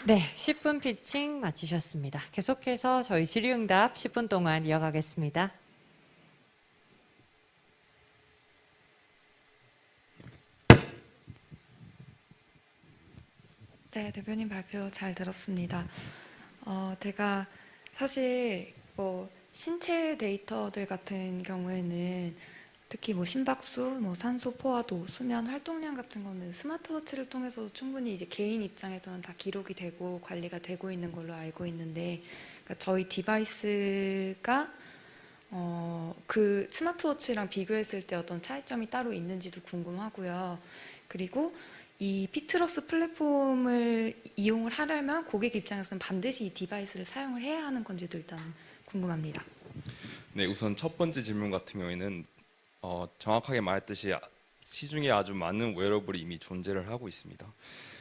네, 10분 피칭 마치셨습니다. 계속해서 저희 질의응답 10분 동안 이어가겠습니다. 네, 대표님 발표 잘 들었습니다. 제가 사실 신체 데이터들 같은 경우에는 특히 심박수, 산소 포화도, 수면 활동량 같은 거는 스마트워치를 통해서 충분히 이제 개인 입장에서는 다 기록이 되고 관리가 되고 있는 걸로 알고 있는데, 그러니까 저희 디바이스가 그 스마트워치랑 비교했을 때 어떤 차이점이 따로 있는지도 궁금하고요. 그리고 이 피트러스 플랫폼을 이용을 하려면 고객 입장에서는 반드시 이 디바이스를 사용을 해야 하는 건지도 일단 궁금합니다. 네, 우선 첫 번째 질문 같은 경우에는 정확하게 말했듯이 시중에 아주 많은 웨어러블이 이미 존재를 하고 있습니다.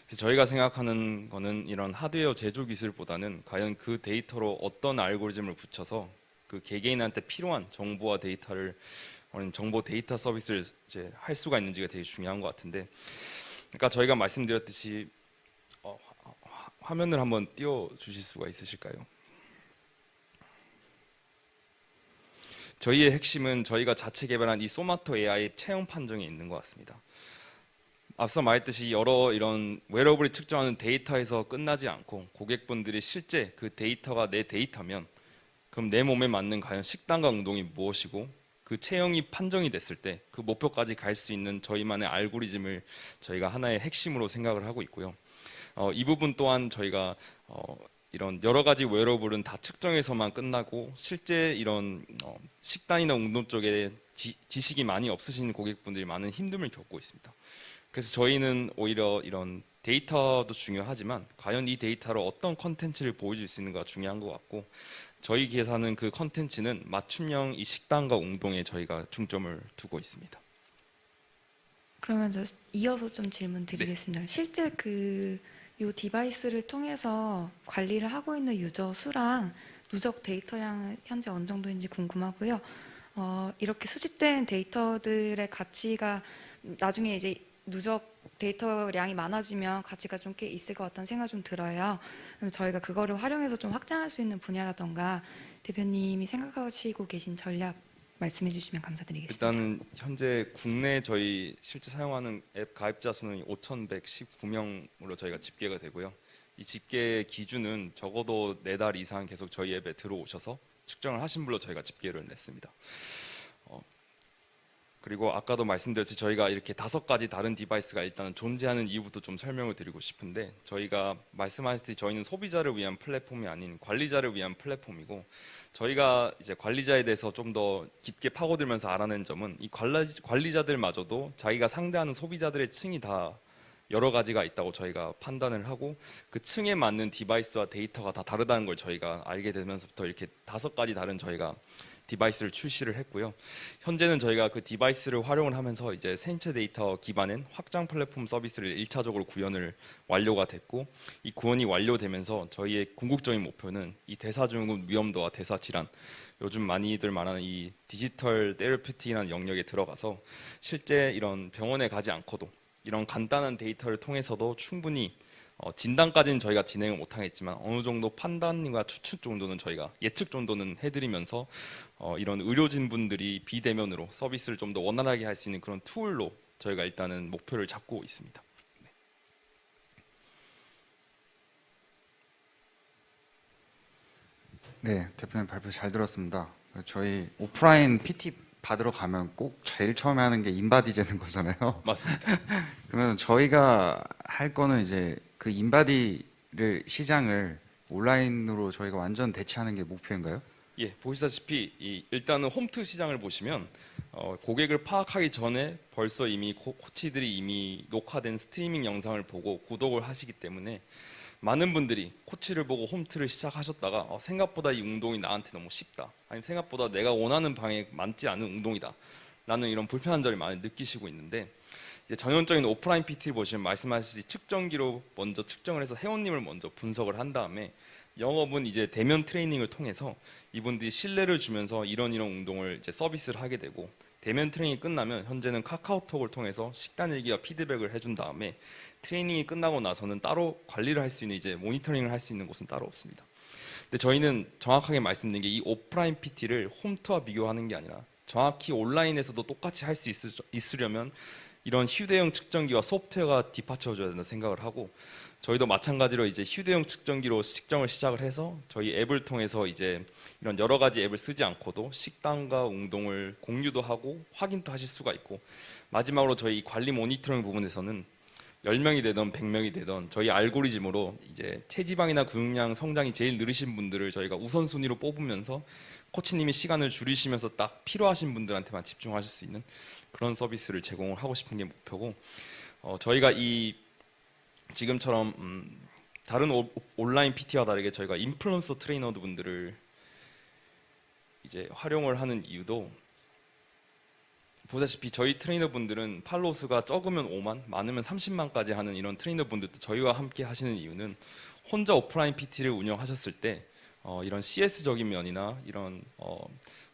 그래서 저희가 생각하는 거는 이런 하드웨어 제조 기술보다는 과연 그 데이터로 어떤 알고리즘을 붙여서 그 개개인한테 필요한 정보와 데이터를 정보 데이터 서비스를 이제 할 수가 있는지가 되게 중요한 것 같은데, 그러니까 저희가 말씀드렸듯이 화면을 한번 띄워 주실 수가 있으실까요? 저희의 핵심은 저희가 자체 개발한 이 소마토 AI 체형 판정에 있는 것 같습니다. 앞서 말했듯이 여러 이런 웨어러블이 측정하는 데이터에서 끝나지 않고 고객분들이 실제 그 데이터가 내 데이터면 그럼 내 몸에 맞는 과연 식단과 운동이 무엇이고 그 체형이 판정이 됐을 때 그 목표까지 갈 수 있는 저희만의 알고리즘을 저희가 하나의 핵심으로 생각을 하고 있고요. 이 부분 또한 저희가 이런 여러 가지 웨어러블은 다 측정에서만 끝나고 실제 이런 식단이나 운동 쪽에 지식이 많이 없으신 고객분들이 많은 힘듦을 겪고 있습니다. 그래서 저희는 오히려 이런 데이터도 중요하지만 과연 이 데이터로 어떤 컨텐츠를 보여줄 수 있는가 중요한 것 같고, 저희 기사는 그 컨텐츠는 맞춤형 이 식단과 운동에 저희가 중점을 두고 있습니다. 그러면 저 이어서 좀 질문 드리겠습니다. 실제 이 디바이스를 통해서 관리를 하고 있는 유저 수랑 누적 데이터량은 현재 어느 정도인지 궁금하고요. 이렇게 수집된 데이터들의 가치가 나중에 이제 누적 데이터량이 많아지면 가치가 좀 꽤 있을 것 같다는 생각이 좀 들어요. 그럼 저희가 그거를 활용해서 좀 확장할 수 있는 분야라던가 대표님이 생각하시고 계신 전략 말씀해 주시면 감사드리겠습니다. 일단은 현재 국내 저희 실제 사용하는 앱 가입자 수는 5,119명으로 저희가 집계가 되고요. 이 집계 기준은 적어도 4달 이상 계속 저희 앱에 들어오셔서 측정을 하신 분로 저희가 집계를 냈습니다. 그리고 아까도 말씀드렸듯이 저희가 이렇게 5가지 다른 디바이스가 일단은 존재하는 이유부터 좀 설명을 드리고 싶은데, 저희가 말씀하셨듯이 저희는 소비자를 위한 플랫폼이 아닌 관리자를 위한 플랫폼이고, 저희가 이제 관리자에 대해서 좀 더 깊게 파고들면서 알아낸 점은 이 관리자들마저도 자기가 상대하는 소비자들의 층이 다 여러 가지가 있다고 저희가 판단을 하고, 그 층에 맞는 디바이스와 데이터가 다 다르다는 걸 저희가 알게 되면서부터 이렇게 5가지 다른 저희가 디바이스를 출시를 했고요. 현재는 저희가 그 디바이스를 활용을 하면서 이제 생체 데이터 기반의 확장 플랫폼 서비스를 1차적으로 구현을 완료가 됐고, 이 구현이 완료되면서 저희의 궁극적인 목표는 이 대사증후군 위험도와 대사 질환, 요즘 많이들 말하는 이 디지털 테라피uti라는 영역에 들어가서 실제 이런 병원에 가지 않고도 이런 간단한 데이터를 통해서도 충분히 진단까지는 저희가 진행을 못하겠지만 어느 정도 판단과 추측 정도는 저희가 예측 정도는 해드리면서 이런 의료진 분들이 비대면으로 서비스를 좀 더 원활하게 할 수 있는 그런 툴로 저희가 일단은 목표를 잡고 있습니다. 네, 대표님 발표 잘 들었습니다. 저희 오프라인 PT 받으러 가면 꼭 제일 처음에 하는 게 인바디 재는 거잖아요. 맞습니다. 그러면 저희가 할 거는 이제 그 인바디를 시장을 온라인으로 저희가 완전 대체하는 게 목표인가요? 예, 보시다시피 일단은 홈트 시장을 보시면 고객을 파악하기 전에 벌써 이미 코치들이 이미 녹화된 스트리밍 영상을 보고 구독을 하시기 때문에 많은 분들이 코치를 보고 홈트를 시작하셨다가 생각보다 이 운동이 나한테 너무 쉽다, 아니면 생각보다 내가 원하는 방에 맞지 않은 운동이다 라는 이런 불편한 점을 많이 느끼시고 있는데, 이제 전형적인 오프라인 PT를 보시면 말씀하셨듯이 측정기로 먼저 측정을 해서 회원님을 먼저 분석을 한 다음에 영업은 이제 대면 트레이닝을 통해서 이분들이 신뢰를 주면서 이런 운동을 이제 서비스를 하게 되고, 대면 트레이닝이 끝나면 현재는 카카오톡을 통해서 식단 일기와 피드백을 해준 다음에 트레이닝이 끝나고 나서는 따로 관리를 할 수 있는 이제 모니터링을 할 수 있는 곳은 따로 없습니다. 근데 저희는 정확하게 말씀드린 게 이 오프라인 PT를 홈트와 비교하는 게 아니라 정확히 온라인에서도 똑같이 할 수 있으려면 이런 휴대용 측정기와 소프트웨어가 뒷받쳐줘야 된다 생각을 하고, 저희도 마찬가지로 이제 휴대용 측정기로 측정을 시작을 해서 저희 앱을 통해서 이제 이런 여러 가지 앱을 쓰지 않고도 식단과 운동을 공유도 하고 확인도 하실 수가 있고, 마지막으로 저희 관리 모니터링 부분에서는 10명이 되던 100명이 되던 저희 알고리즘으로 이제 체지방이나 근육량 성장이 제일 느리신 분들을 저희가 우선순위로 뽑으면서 코치님이 시간을 줄이시면서 딱 필요하신 분들한테만 집중하실 수 있는 그런 서비스를 제공을 하고 싶은 게 목표고, 저희가 이 지금처럼 다른 온라인 PT와 다르게 저희가 인플루언서 트레이너 분들을 이제 활용을 하는 이유도, 보다시피 저희 트레이너 분들은 팔로우 수가 적으면 5만, 많으면 30만까지 하는 이런 트레이너 분들도 저희와 함께 하시는 이유는 혼자 오프라인 PT를 운영하셨을 때 이런 CS적인 면이나 이런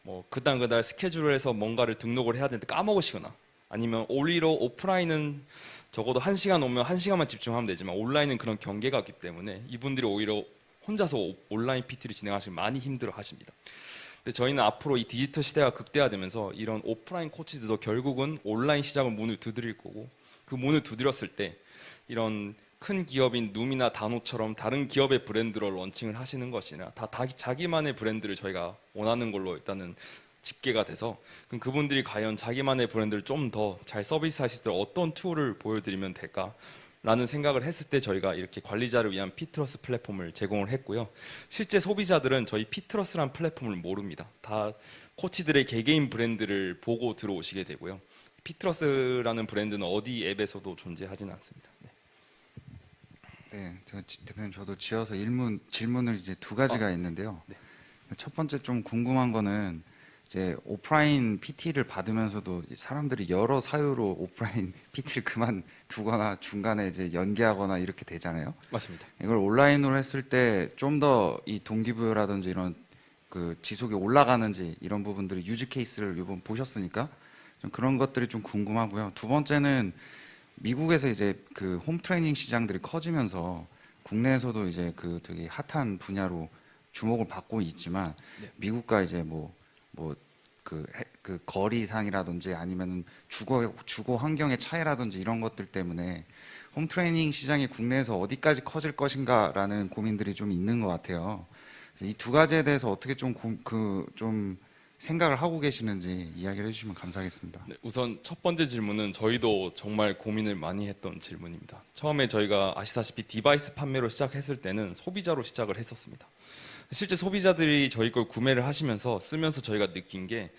뭐 그달 스케줄을 해서 뭔가를 등록을 해야 되는데 까먹으시거나, 아니면 오히려 오프라인은 적어도 1시간 오면 1시간만 집중하면 되지만 온라인은 그런 경계가 없기 때문에 이분들이 오히려 혼자서 온라인 PT를 진행하시면 많이 힘들어 하십니다. 근데 저희는 앞으로 이 디지털 시대가 극대화되면서 이런 오프라인 코치들도 결국은 온라인 시장을 문을 두드릴 거고, 그 문을 두드렸을 때 이런 큰 기업인 눔이나 다노처럼 다른 기업의 브랜드로 런칭을 하시는 것이나 다 자기만의 브랜드를 저희가 원하는 걸로 일단은 집계가 돼서, 그럼 그분들이 과연 자기만의 브랜드를 좀 더 잘 서비스할 수 있도록 어떤 툴을 보여드리면 될까라는 생각을 했을 때 저희가 이렇게 관리자를 위한 피트러스 플랫폼을 제공을 했고요. 실제 소비자들은 저희 피트러스라는 플랫폼을 모릅니다. 다 코치들의 개개인 브랜드를 보고 들어오시게 되고요. 피트러스라는 브랜드는 어디 앱에서도 존재하지는 않습니다. 네. 네, 대표님 저도 지어서 질문을 이제 2가지가 있는데요. 네. 첫 번째 좀 궁금한 거는 이제 오프라인 PT를 받으면서도 사람들이 여러 사유로 오프라인 PT를 그만두거나 중간에 이제 연기하거나 이렇게 되잖아요. 맞습니다. 이걸 온라인으로 했을 때 좀 더 이 동기부여라든지 이런 그 지속이 올라가는지 이런 부분들이 유즈 케이스를 이번 보셨으니까 좀 그런 것들이 좀 궁금하고요. 2번째는 미국에서 이제 그 홈 트레이닝 시장들이 커지면서 국내에서도 이제 그 되게 핫한 분야로 주목을 받고 있지만, 미국과 이제 그 거리상이라든지 아니면 주거 환경의 차이라든지 이런 것들 때문에 홈트레이닝 시장이 국내에서 어디까지 커질 것인가라는 고민들이 좀 있는 것 같아요. 이 두 가지에 대해서 어떻게 좀 생각을 하고 계시는지 이야기를 해주시면 감사하겠습니다. 네, 우선 첫 번째 질문은 저희도 정말 고민을 많이 했던 질문입니다. 처음에 저희가 아시다시피 디바이스 판매로 시작했을 때는 소비자로 시작을 했었습니다. 실제 소비자들이 저희 걸 구매를 하시면서 쓰면서 저희가 느낀 게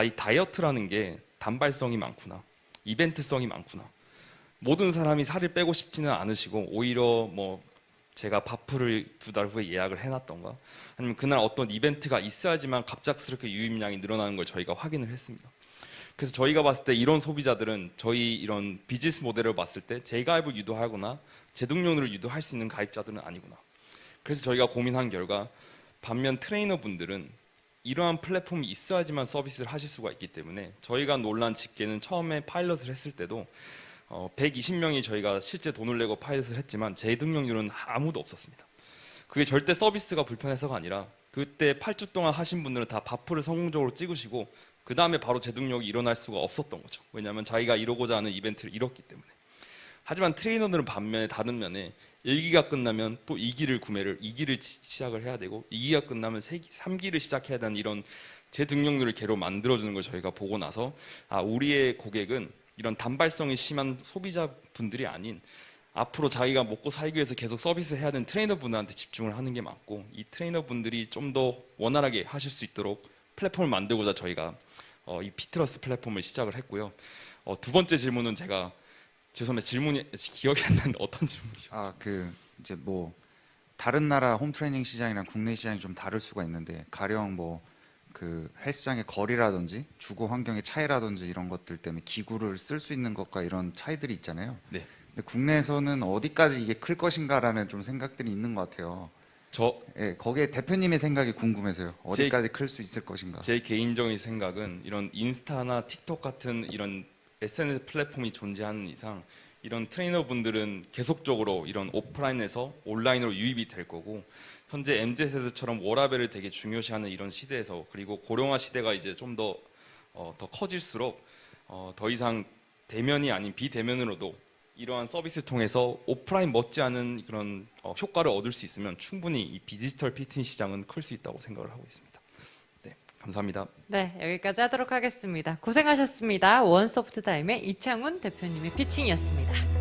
이 다이어트라는 게 단발성이 많구나, 이벤트성이 많구나. 모든 사람이 살을 빼고 싶지는 않으시고 오히려 뭐 제가 바프를 2달 후에 예약을 해놨던가 아니면 그날 어떤 이벤트가 있어야지만 갑작스럽게 유입량이 늘어나는 걸 저희가 확인을 했습니다. 그래서 저희가 봤을 때 이런 소비자들은 저희 이런 비즈니스 모델을 봤을 때 재가입을 유도하거나 재등록률을 유도할 수 있는 가입자들은 아니구나. 그래서 저희가 고민한 결과 반면 트레이너분들은 이러한 플랫폼이 있어야지만 서비스를 하실 수가 있기 때문에 저희가 논란 집계는 처음에 파일럿을 했을 때도 120명이 저희가 실제 돈을 내고 파일럿을 했지만 재등록률은 아무도 없었습니다. 그게 절대 서비스가 불편해서가 아니라 그때 8주 동안 하신 분들은 다 바프를 성공적으로 찍으시고 그 다음에 바로 재등록이 일어날 수가 없었던 거죠. 왜냐하면 자기가 이루고자 하는 이벤트를 이뤘기 때문에. 하지만 트레이너들은 반면에 다른 면에 1기가 끝나면 또 2기를 시작을 해야 되고 2기가 끝나면 3기를 시작해야 되는 이런 재등록률을 계속 만들어주는 걸 저희가 보고 나서 우리의 고객은 이런 단발성이 심한 소비자분들이 아닌 앞으로 자기가 먹고 살기 위해서 계속 서비스를 해야 되는 트레이너분들한테 집중을 하는 게 맞고 이 트레이너분들이 좀 더 원활하게 하실 수 있도록 플랫폼을 만들고자 저희가 이 피트러스 플랫폼을 시작을 했고요. 두 번째 질문은 제가 죄송합니다. 질문이 기억이 안 나는데 어떤 질문이죠? 이제 뭐 다른 나라 홈트레이닝 시장이랑 국내 시장이 좀 다를 수가 있는데 가령 뭐 그 헬스장의 거리라든지 주거 환경의 차이라든지 이런 것들 때문에 기구를 쓸 수 있는 것과 이런 차이들이 있잖아요. 네. 근데 국내에서는 어디까지 이게 클 것인가라는 좀 생각들이 있는 것 같아요. 예, 거기에 대표님의 생각이 궁금해서요. 어디까지 클 수 있을 것인가. 제 개인적인 생각은 이런 인스타나 틱톡 같은 이런 SNS 플랫폼이 존재하는 이상 이런 트레이너분들은 계속적으로 이런 오프라인에서 온라인으로 유입이 될 거고 현재 MZ세대처럼 워라밸을 되게 중요시하는 이런 시대에서 그리고 고령화 시대가 이제 좀 더 커질수록 더 이상 대면이 아닌 비대면으로도 이러한 서비스를 통해서 오프라인 못지않은 그런 효과를 얻을 수 있으면 충분히 이 디지털 피트니스 시장은 클 수 있다고 생각을 하고 있습니다. 네, 감사합니다. 네, 여기까지 하도록 하겠습니다. 고생하셨습니다. 원소프트타임의 이창훈 대표님의 피칭이었습니다.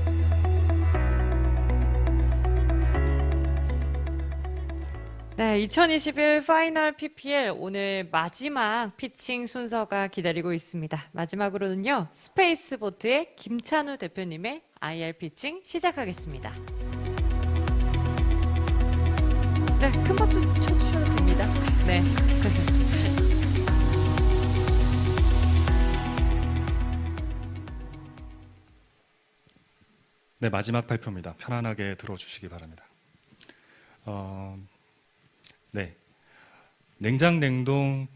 네, 2021 파이널 PPL 오늘 마지막 피칭 순서가 기다리고 있습니다. 마지막으로는요, 스페이스보트의 김찬우 대표님의 IR 피칭 시작하겠습니다. 네, 큰 박수 쳐주셔도 됩니다. 네. 네, 마지막 발표입니다. 편안하게 들어주시기 바랍니다. 네, 냉장, 냉동,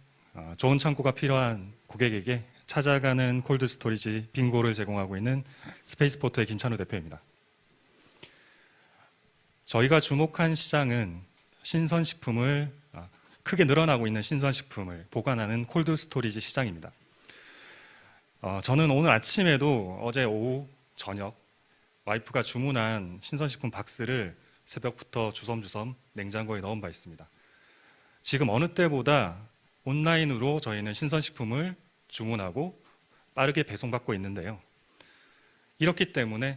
좋은 창고가 필요한 고객에게 찾아가는 콜드 스토리지 빙고를 제공하고 있는 스페이스포트의 김찬우 대표입니다. 저희가 주목한 시장은 신선식품을 크게 늘어나고 있는 신선식품을 보관하는 콜드 스토리지 시장입니다. 저는 오늘 아침에도 어제 오후, 저녁 와이프가 주문한 신선식품 박스를 새벽부터 주섬주섬 냉장고에 넣은 바 있습니다. 지금 어느 때보다 온라인으로 저희는 신선식품을 주문하고 빠르게 배송받고 있는데요. 이렇기 때문에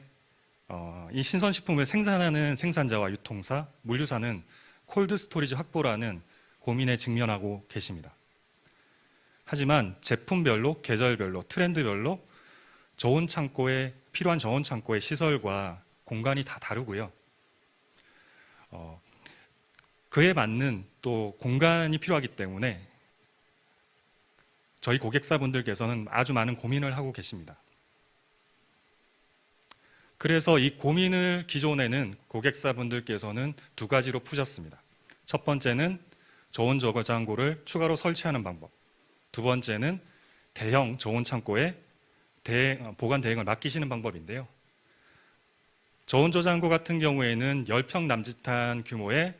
이 신선식품을 생산하는 생산자와 유통사, 물류사는 콜드 스토리지 확보라는 고민에 직면하고 계십니다. 하지만 제품별로, 계절별로, 트렌드별로 저온 창고에 필요한 저온 창고의 시설과 공간이 다 다르고요. 그에 맞는 또 공간이 필요하기 때문에 저희 고객사분들께서는 아주 많은 고민을 하고 계십니다. 그래서 이 고민을 기존에는 고객사분들께서는 두 가지로 푸셨습니다. 첫 번째는 저온 저장고를 추가로 설치하는 방법. 두 번째는 대형 저온 창고에 보관 대행을 맡기시는 방법인데요. 저온 저장고 같은 경우에는 10평 남짓한 규모의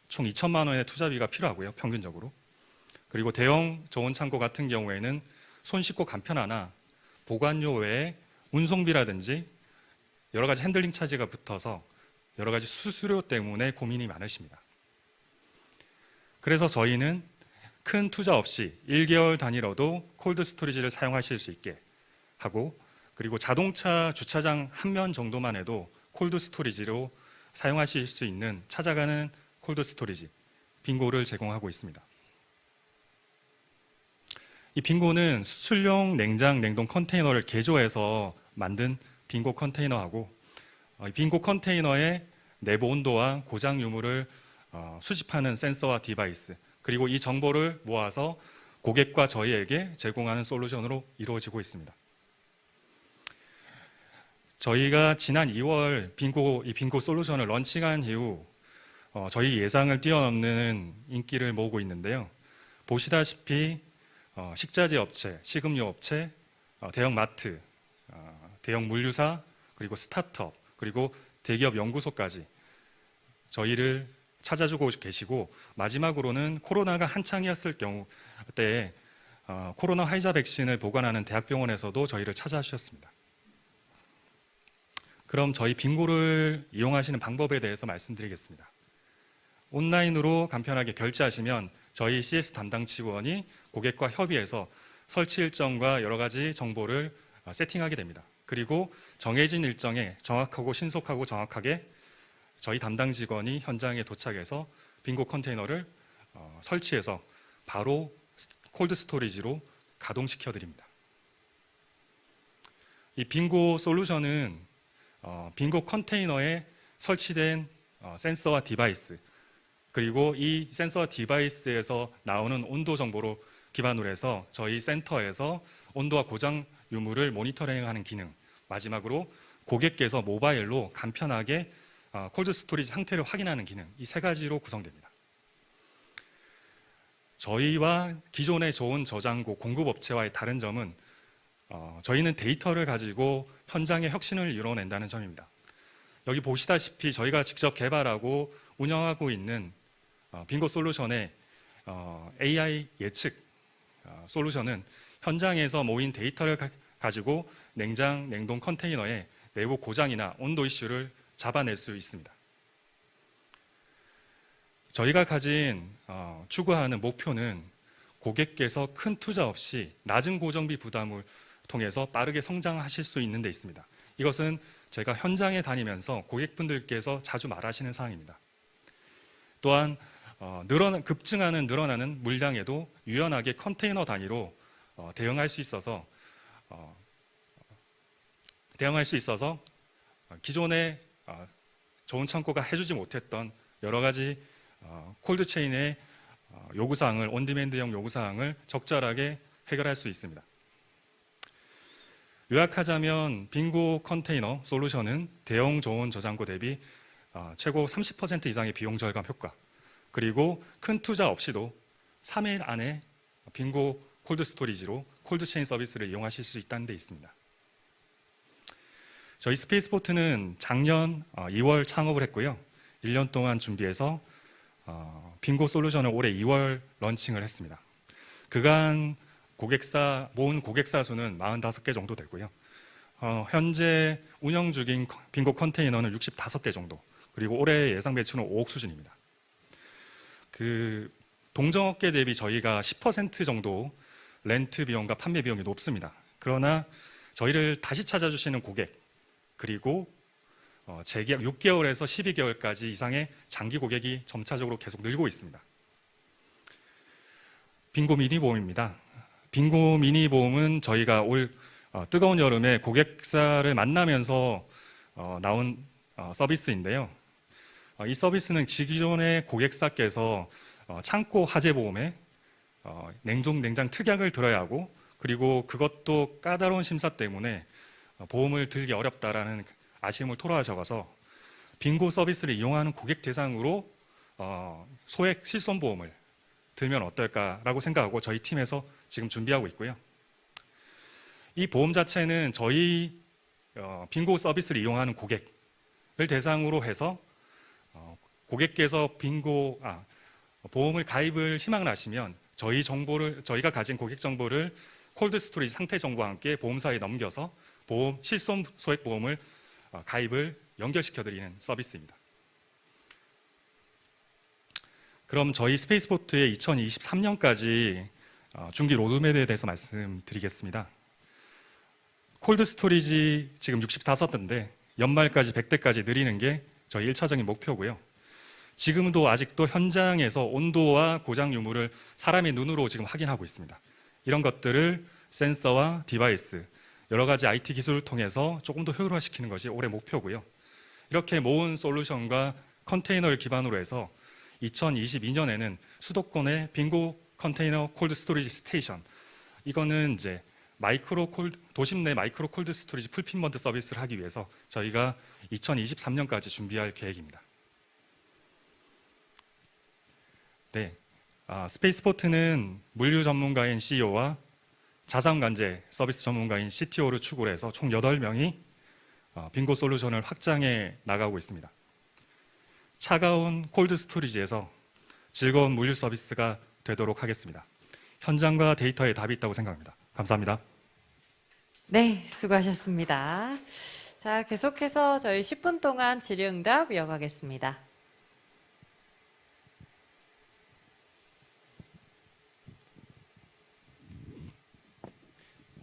총 2천만 원의 투자비가 필요하고요, 평균적으로. 그리고 대형 저온 창고 같은 경우에는 손 씻고 간편하나 보관료 외에 운송비라든지 여러 가지 핸들링 차지가 붙어서 여러 가지 수수료 때문에 고민이 많으십니다. 그래서 저희는 큰 투자 없이 1개월 단위로도 콜드 스토리지를 사용하실 수 있게 하고, 그리고 자동차 주차장 한 면 정도만 해도 콜드 스토리지로 사용하실 수 있는 찾아가는 콜드 스토리지 빙고를 제공하고 있습니다. 이 빙고는 수출용 냉장 냉동 컨테이너를 개조해서 만든 빙고 컨테이너하고, 이 빙고 컨테이너의 내부 온도와 고장 유무를 수집하는 센서와 디바이스, 그리고 이 정보를 모아서 고객과 저희에게 제공하는 솔루션으로 이루어지고 있습니다. 저희가 지난 2월 이 빙고 솔루션을 런칭한 이후 저희 예상을 뛰어넘는 인기를 모으고 있는데요. 보시다시피 식자재 업체, 식음료 업체, 대형 마트, 대형 물류사, 그리고 스타트업, 그리고 대기업 연구소까지 저희를 찾아주고 계시고, 마지막으로는 코로나가 한창이었을 경우 때 코로나 화이자 백신을 보관하는 대학병원에서도 저희를 찾아주셨습니다. 그럼 저희 빙고를 이용하시는 방법에 대해서 말씀드리겠습니다. 온라인으로 간편하게 결제하시면 저희 CS 담당 직원이 고객과 협의해서 설치 일정과 여러 가지 정보를 세팅하게 됩니다. 그리고 정해진 일정에 정확하고 신속하고 정확하게 저희 담당 직원이 현장에 도착해서 빙고 컨테이너를 설치해서 바로 콜드 스토리지로 가동시켜 드립니다. 이 빙고 솔루션은 빙고 컨테이너에 설치된 센서와 디바이스, 그리고 이 센서와 디바이스에서 나오는 온도 정보로 기반으로 해서 저희 센터에서 온도와 고장 유무를 모니터링하는 기능, 마지막으로 고객께서 모바일로 간편하게 콜드 스토리지 상태를 확인하는 기능, 이 세 가지로 구성됩니다. 저희와 기존의 좋은 저장고 공급업체와의 다른 점은 저희는 데이터를 가지고 현장의 혁신을 이뤄낸다는 점입니다. 여기 보시다시피 저희가 직접 개발하고 운영하고 있는 빙고 솔루션의 AI 예측 솔루션은 현장에서 모인 데이터를 가지고 냉장, 냉동 컨테이너의 내부 고장이나 온도 이슈를 잡아낼 수 있습니다. 저희가 추구하는 목표는 고객께서 큰 투자 없이 낮은 고정비 부담을 통해서 빠르게 성장하실 수 있는 데 있습니다. 이것은 제가 현장에 다니면서 고객분들께서 자주 말하시는 사항입니다. 또한 늘어나는 물량에도 유연하게 컨테이너 단위로 대응할 수 있어서 기존에 좋은 창고가 해주지 못했던 여러 가지 콜드체인의 요구사항을, 온디맨드형 요구사항을 적절하게 해결할 수 있습니다. 요약하자면 빙고 컨테이너 솔루션은 대형 저온 저장고 대비 최고 30% 이상의 비용 절감 효과, 그리고 큰 투자 없이도 3일 안에 빙고 콜드 스토리지로 콜드체인 서비스를 이용하실 수 있다는 데 있습니다. 저희 스페이스포트는 작년 2월 창업을 했고요. 1년 동안 준비해서 빙고 솔루션을 올해 2월 런칭을 했습니다. 그간 모은 고객사 수는 45개 정도 되고요. 현재 운영 중인 빙고 컨테이너는 65대 정도, 그리고 올해 예상 매출은 5억 수준입니다. 동종업계 대비 저희가 10% 정도 렌트 비용과 판매 비용이 높습니다. 그러나 저희를 다시 찾아주시는 고객, 그리고 재계약 6개월에서 12개월까지 이상의 장기 고객이 점차적으로 계속 늘고 있습니다. 빙고 미니 보험입니다. 빙고 미니 보험은 저희가 올 뜨거운 여름에 고객사를 만나면서 나온 서비스인데요. 이 서비스는 기존의 고객사께서 창고 화재 보험에 냉장 특약을 들어야 하고, 그리고 그것도 까다로운 심사 때문에 보험을 들기 어렵다라는 아쉬움을 토로하셔서 빙고 서비스를 이용하는 고객 대상으로 소액 실손보험을 들면 어떨까라고 생각하고 저희 팀에서 지금 준비하고 있고요. 이 보험 자체는 저희 빙고 서비스를 이용하는 고객을 대상으로 해서 고객께서 보험을 가입을 희망을 하시면 저희가 가진 고객 정보를 콜드 스토리지 상태 정보와 함께 보험사에 넘겨서 실손 소액 보험을 가입을 연결시켜드리는 서비스입니다. 그럼 저희 스페이스포트의 2023년까지 중기 로드맵에 대해서 말씀드리겠습니다. 콜드 스토리지 지금 65대인데 연말까지 100대까지 늘리는 게 저희 1차적인 목표고요. 지금도 아직도 현장에서 온도와 고장 유무를 사람의 눈으로 지금 확인하고 있습니다. 이런 것들을 센서와 디바이스, 여러 가지 IT 기술을 통해서 조금 더 효율화시키는 것이 올해 목표고요. 이렇게 모은 솔루션과 컨테이너를 기반으로 해서 2022년에는 수도권의 빙고 컨테이너 콜드 스토리지 스테이션, 이거는 이제 도심 내 마이크로 콜드 스토리지 풀핀먼트 서비스를 하기 위해서 저희가 2023년까지 준비할 계획입니다. 네, 스페이스포트는 물류 전문가인 CEO와 자산관제 서비스 전문가인 CTO를 축으로 해서 총 8명이 빙고 솔루션을 확장해 나가고 있습니다. 차가운 콜드 스토리지에서 즐거운 물류 서비스가 되도록 하겠습니다. 현장과 데이터에 답이 있다고 생각합니다. 감사합니다. 네, 수고하셨습니다. 자, 계속해서 저희 10분 동안 질의응답 이어가겠습니다.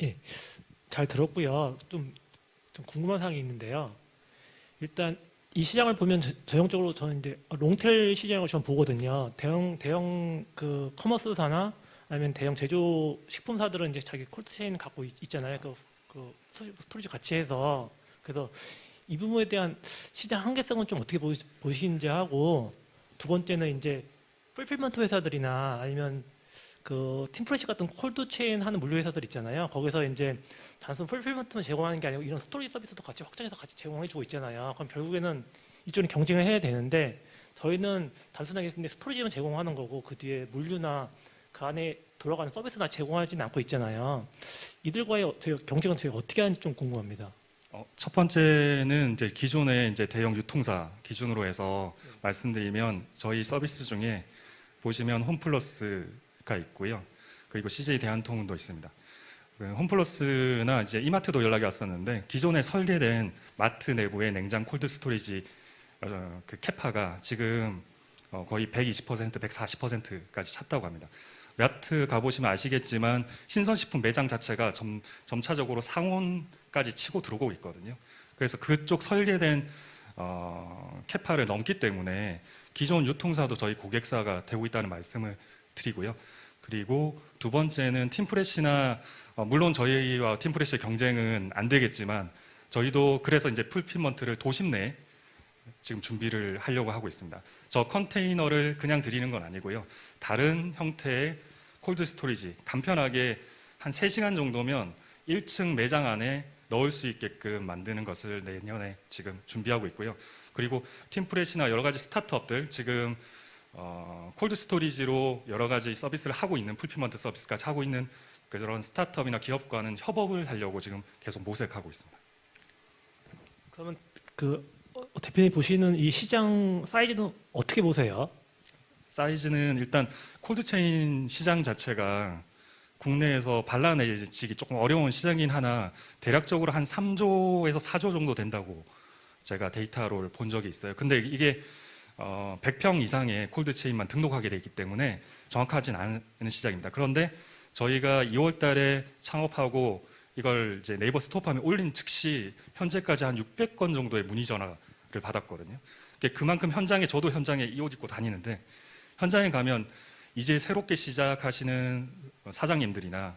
예, 잘 들었고요. 좀 궁금한 사항이 있는데요. 일단 이 시장을 보면 전형적으로 저는 이제 롱테일 시장을 좀 보거든요. 대형 그 커머스사나 아니면 대형 제조 식품사들은 이제 자기 콜드체인 갖고 있잖아요. 그 스토리지 같이 해서. 그래서 이 부분에 대한 시장 한계성은 좀 어떻게 보시는지 하고, 두 번째는 이제 풀필먼트 회사들이나 아니면 그 팀프레시 같은 콜드체인 하는 물류 회사들 있잖아요. 거기서 이제 단순 풀필먼트만 제공하는 게 아니고 이런 스토리 서비스도 같이 확장해서 같이 제공해주고 있잖아요. 그럼 결국에는 이쪽이 경쟁을 해야 되는데, 저희는 단순하게 근데 스토리지만 제공하는 거고 그 뒤에 물류나 그 안에 들어가는 서비스나 제공하지는 않고 있잖아요. 이들과의 경쟁은 저희가 어떻게 하는지 좀 궁금합니다. 첫 번째는 이제 기존의 이제 대형 유통사 기준으로 해서 말씀드리면 저희 서비스 중에 보시면 홈플러스가 있고요. 그리고 CJ 대한통운도 있습니다. 홈플러스나 이제 이마트도 연락이 왔었는데 기존에 설계된 마트 내부의 냉장 콜드 스토리지 그 캐파가 지금 거의 120%, 140%까지 찼다고 합니다. 마트 가보시면 아시겠지만 신선식품 매장 자체가 점차적으로 상온까지 치고 들어오고 있거든요. 그래서 그쪽 설계된 캐파를 넘기 때문에 기존 유통사도 저희 고객사가 되고 있다는 말씀을 드리고요. 그리고 두 번째는 팀프레시나 물론 저희와 팀프레시의 경쟁은 안 되겠지만 저희도 그래서 이제 풀피먼트를 도심 내에 지금 준비를 하려고 하고 있습니다. 저 컨테이너를 그냥 드리는 건 아니고요. 다른 형태의 콜드 스토리지 간편하게 한 3시간 정도면 1층 매장 안에 넣을 수 있게끔 만드는 것을 내년에 지금 준비하고 있고요. 그리고 팀프레시나 여러 가지 스타트업들 지금 콜드 스토리지로 여러 가지 서비스를 하고 있는 풀피먼트 서비스까지 하고 있는 그런 스타트업이나 기업과는 협업을 하려고 지금 계속 모색하고 있습니다. 그러면 대표님 보시는 이 시장 사이즈는 어떻게 보세요? 사이즈는 일단 콜드체인 시장 자체가 국내에서 발라내지기 조금 어려운 시장이긴 하나 대략적으로 한 3조에서 4조 정도 된다고 제가 데이터를 본 적이 있어요. 근데 이게 100평 이상의 콜드체인만 등록하게 돼 있기 때문에 정확하진 않은 시장입니다. 그런데 저희가 2월 달에 창업하고 이걸 이제 네이버 스토어팜에 올린 즉시 현재까지 한 600건 정도의 문의 전화를 받았거든요. 그만큼 저도 현장에 이 옷 입고 다니는데 현장에 가면 이제 새롭게 시작하시는 사장님들이나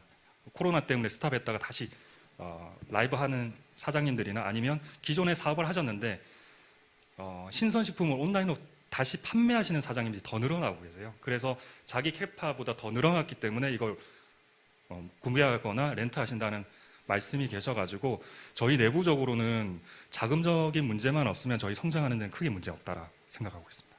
코로나 때문에 스탑했다가 다시 라이브 하는 사장님들이나 아니면 기존에 사업을 하셨는데 신선식품을 온라인으로 다시 판매하시는 사장님들이 더 늘어나고 계세요. 그래서 자기 캐파보다 더 늘어났기 때문에 이걸 구매하거나 렌트하신다는 말씀이 계셔가지고 저희 내부적으로는 자금적인 문제만 없으면 저희 성장하는 데는 크게 문제 없다라 생각하고 있습니다.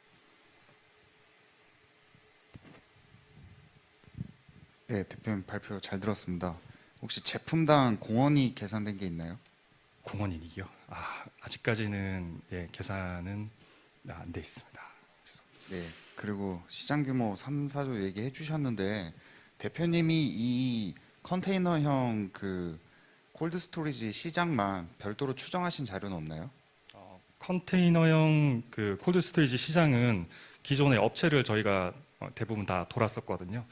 네, 대표님 발표 잘 들었습니다. 혹시 제품당 공헌이 계산된 게 있나요? 공헌이익이요? 아직까지는 계산은 안 돼 있습니다. 네, 그리고 시장 규모 3, 4조 얘기해 주셨는데 대표님이 이 컨테이너형 그 콜드 스토리지 시장만 별도로 추정하신 자료는 없나요? 컨테이너형 그 콜드 스토리지 시장은 기존의 업체를 저희가 대부분 다 돌았었거든요.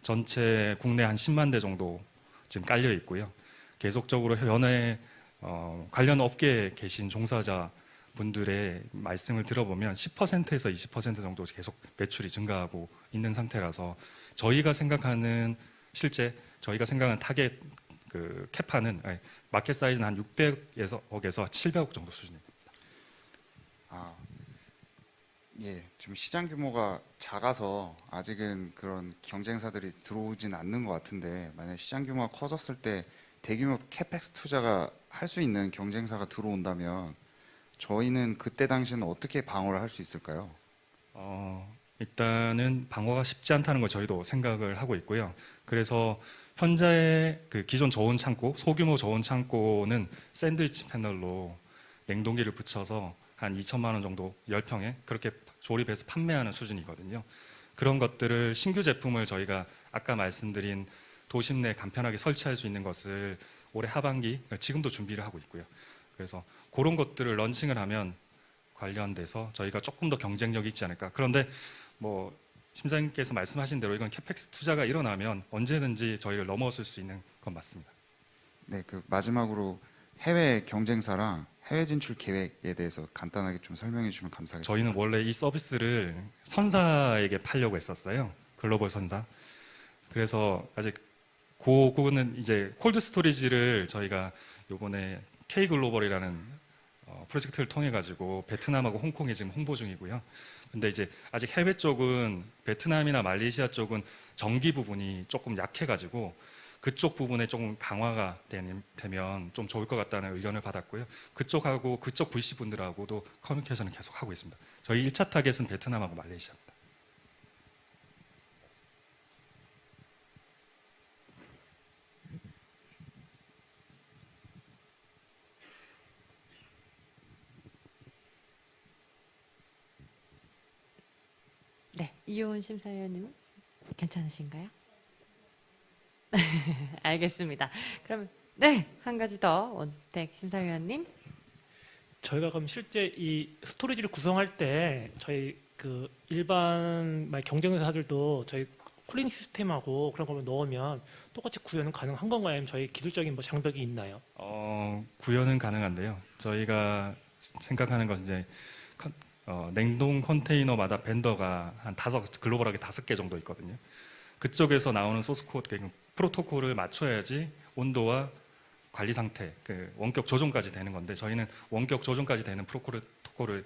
전체 국내 한 10만 대 정도 지금 깔려 있고요. 계속적으로 현재 관련 업계에 계신 종사자 분들의 말씀을 들어보면 10%에서 20% 정도 계속 매출이 증가하고 있는 상태라서 저희가 생각하는 실제 저희가 생각하는 타겟 그 캐파는 마켓 사이즈는 한 600억에서 700억 정도 수준입니다. 아, 예, 좀 시장 규모가 작아서 아직은 그런 경쟁사들이 들어오진 않는 것 같은데 만약 시장 규모가 커졌을 때 대규모 캐펙스 투자가 할 수 있는 경쟁사가 들어온다면 저희는 그때 당시에는 어떻게 방어를 할 수 있을까요? 일단은 방어가 쉽지 않다는 걸 저희도 생각을 하고 있고요. 그래서 현재 그 기존 저온 창고, 소규모 저온 창고는 샌드위치 패널로 냉동기를 붙여서 한 2천만 원 정도 10평에 그렇게 조립해서 판매하는 수준이거든요. 그런 것들을 신규 제품을 저희가 아까 말씀드린 도심 내 간편하게 설치할 수 있는 것을 올해 하반기 지금도 준비를 하고 있고요. 그래서 그런 것들을 런칭을 하면 관련돼서 저희가 조금 더 경쟁력이 있지 않을까. 그런데 뭐 심사님께서 말씀하신 대로 이건 캐펙스 투자가 일어나면 언제든지 저희를 넘어설 수 있는 건 맞습니다. 네, 그 마지막으로 해외 경쟁사랑 해외 진출 계획에 대해서 간단하게 좀 설명해 주시면 감사하겠습니다. 저희는 원래 이 서비스를 선사에게 팔려고 했었어요. 글로벌 선사. 그래서 아직 그거는 이제 콜드 스토리지를 저희가 요번에 K 글로벌이라는 프로젝트를 통해 가지고 베트남하고 홍콩에 지금 홍보 중이고요. 근데 이제 아직 해외 쪽은 베트남이나 말레이시아 쪽은 전기 부분이 조금 약해 가지고 그쪽 부분에 조금 강화가 되면 좀 좋을 것 같다는 의견을 받았고요. 그쪽하고 그쪽 VC 분들하고도 커뮤니케이션을 계속 하고 있습니다. 저희 1차 타겟은 베트남하고 말레이시아입니다. 네, 이효은 심사위원님은 괜찮으신가요? 알겠습니다. 그럼 네, 한 가지 더 원스택 심사위원님. 저희가 그럼 실제 이 스토리지를 구성할 때 저희 그 일반 경쟁사들도 저희 쿨링 시스템하고 그런 걸 넣으면 똑같이 구현은 가능한 건가요? 아니면 저희 기술적인 뭐 장벽이 있나요? 구현은 가능한데요. 저희가 생각하는 건 이제 냉동 컨테이너마다 벤더가 한 글로벌하게 5개 정도 있거든요. 그쪽에서 나오는 소스 코드 프로토콜을 맞춰야지 온도와 관리 상태, 그 원격 조종까지 되는 건데 저희는 원격 조종까지 되는 프로토콜을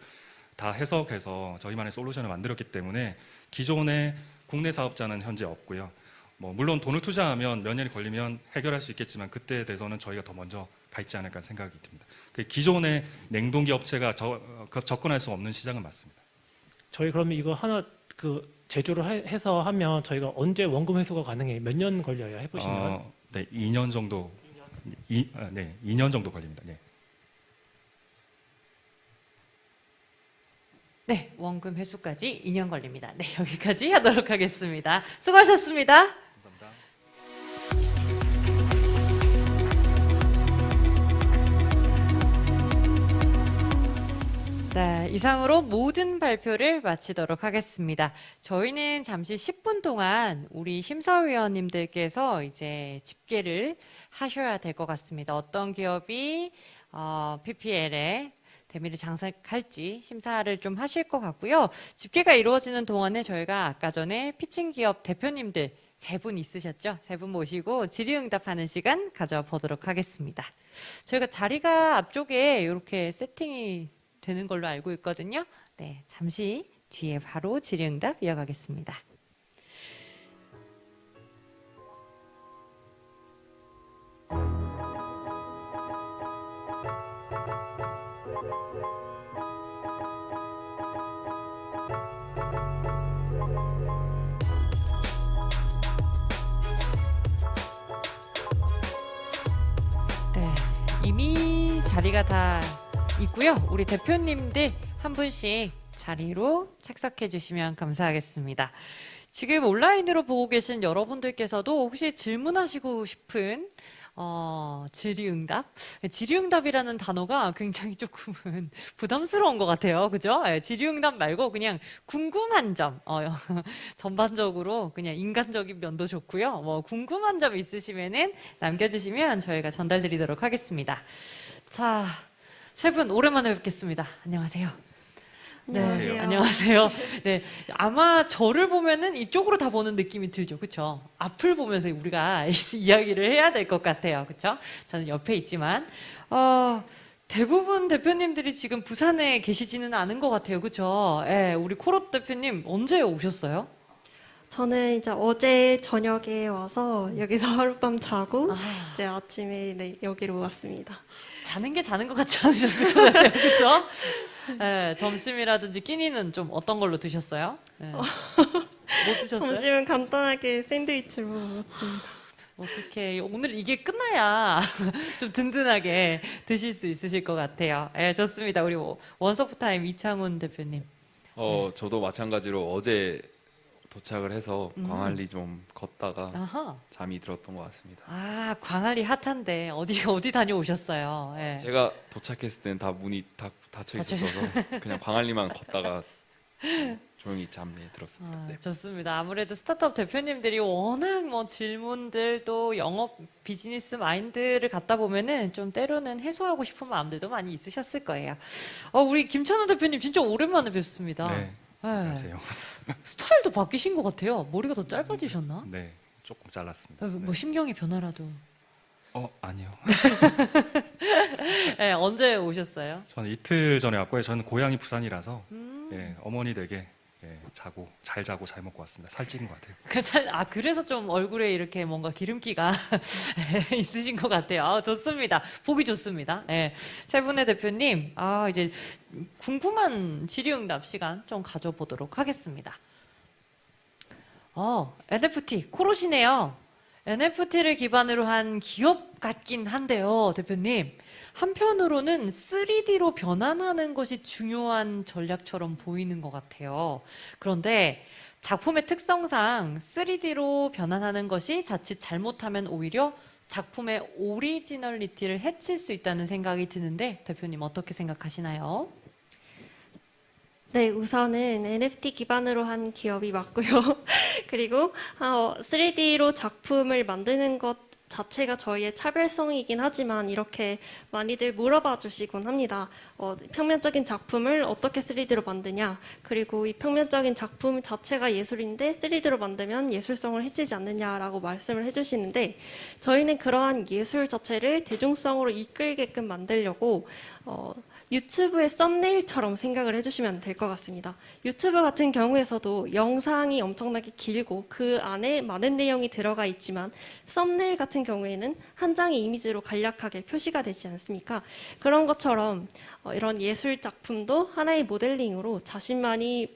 다 해석해서 저희만의 솔루션을 만들었기 때문에 기존의 국내 사업자는 현재 없고요. 뭐 물론 돈을 투자하면 몇 년이 걸리면 해결할 수 있겠지만 그때에 대해서는 저희가 더 먼저 가 있지 않을까 생각이 듭니다. 기존의 냉동기 업체가 접근할 수 없는 시장은 맞습니다. 저희 그러면 이거 하나 그 제조를 해서 하면 저희가 언제 원금 회수가 가능해요? 몇 년 걸려요? 해보시면? 네, 2년 정도. 2년 정도 걸립니다. 네. 네, 원금 회수까지 2년 걸립니다. 네, 여기까지 하도록 하겠습니다. 수고하셨습니다. 감사합니다. 네, 이상으로 모든 발표를 마치도록 하겠습니다. 저희는 잠시 10분 동안 우리 심사위원님들께서 이제 집계를 하셔야 될 것 같습니다. 어떤 기업이 PPL에 대미를 장착할지 심사를 좀 하실 것 같고요. 집계가 이루어지는 동안에 저희가 아까 전에 피칭 기업 대표님들 3분 있으셨죠? 3분 모시고 질의응답하는 시간 가져보도록 하겠습니다. 저희가 자리가 앞쪽에 이렇게 세팅이 되는 걸로 알고 있거든요. 네, 잠시 뒤에 바로 질의응답 이어가겠습니다. 네, 이미 자리가 다 있고요. 우리 대표님들 한 분씩 자리로 착석해 주시면 감사하겠습니다. 지금 온라인으로 보고 계신 여러분들께서도 혹시 질문하시고 싶은 질의응답? 질의응답이라는 단어가 굉장히 조금은 부담스러운 것 같아요. 그죠? 예, 질의응답 말고 그냥 궁금한 점, 전반적으로 그냥 인간적인 면도 좋고요. 뭐 궁금한 점 있으시면은 남겨주시면 저희가 전달드리도록 하겠습니다. 자, 세 분 오랜만에 뵙겠습니다. 안녕하세요. 네, 안녕하세요. 안녕하세요. 네, 아마 저를 보면은 이쪽으로 다 보는 느낌이 들죠, 그렇죠? 앞을 보면서 우리가 이야기를 해야 될 것 같아요, 그렇죠? 저는 옆에 있지만 대부분 대표님들이 지금 부산에 계시지는 않은 것 같아요, 그렇죠? 예, 우리 코롭 대표님 언제 오셨어요? 저는 이제 어제 저녁에 와서 여기서 하룻밤 자고 이제 아침에 네, 여기로 왔습니다. 자는 게 자는 것 같지 않으셨을 것 같아요, 그렇죠? 예, 점심이라든지 끼니는 좀 어떤 걸로 드셨어요? 예. 뭐 드셨어요? 점심은 간단하게 샌드위치로 먹었습니다. 어떻게 오늘 이게 끝나야 좀 든든하게 드실 수 있으실 것 같아요. 예, 좋습니다. 우리 원서프타임 이창훈 대표님. 저도 마찬가지로 어제 도착을 해서 광안리 좀 걷다가 아하. 잠이 들었던 것 같습니다. 아, 광안리 핫한데 어디 다녀오셨어요? 예. 제가 도착했을 때는 다 문이 다 닫혀 있어서 그냥 광안리만 걷다가 조용히 잠이 들었습니다. 네. 좋습니다. 아무래도 스타트업 대표님들이 워낙 뭐 질문들 또 영업 비즈니스 마인드를 갖다 보면은 좀 때로는 해소하고 싶은 마음들도 많이 있으셨을 거예요. 우리 김찬호 대표님 진짜 오랜만에 뵙습니다. 네. 예. 안녕하세요. 스타일도 바뀌신 것 같아요. 머리가 더 짧아지셨나? 네, 조금 잘랐습니다. 뭐 심경의 변화라도. 아니요. 네, 언제 오셨어요? 저는 이틀 전에 왔고요. 저는 고향이 부산이라서 예, 어머니 댁에 잘 자고 잘 먹고 왔습니다. 살찌는 것 같아요. 그래서 좀 얼굴에 이렇게 뭔가 기름기가 있으신 것 같아요. 좋습니다. 보기 좋습니다. 예. 세 분의 대표님, 이제 궁금한 질의응답 시간 좀 가져보도록 하겠습니다. NFT, 코로시네요. NFT를 기반으로 한 기업 같긴 한데요, 대표님. 한편으로는 3D로 변환하는 것이 중요한 전략처럼 보이는 것 같아요. 그런데 작품의 특성상 3D로 변환하는 것이 자칫 잘못하면 오히려 작품의 오리지널리티를 해칠 수 있다는 생각이 드는데 대표님 어떻게 생각하시나요? 네, 우선은 NFT 기반으로 한 기업이 맞고요. 그리고 3D로 작품을 만드는 것 자체가 저희의 차별성이긴 하지만 이렇게 많이들 물어봐 주시곤 합니다. 평면적인 작품을 어떻게 3D로 만드냐, 그리고 이 평면적인 작품 자체가 예술인데 3D로 만들면 예술성을 해치지 않느냐라고 말씀을 해주시는데 저희는 그러한 예술 자체를 대중성으로 이끌게끔 만들려고 유튜브의 썸네일처럼 생각을 해주시면 될 것 같습니다. 유튜브 같은 경우에서도 영상이 엄청나게 길고 그 안에 많은 내용이 들어가 있지만 썸네일 같은 경우에는 한 장의 이미지로 간략하게 표시가 되지 않습니까? 그런 것처럼 이런 예술 작품도 하나의 모델링으로 자신만의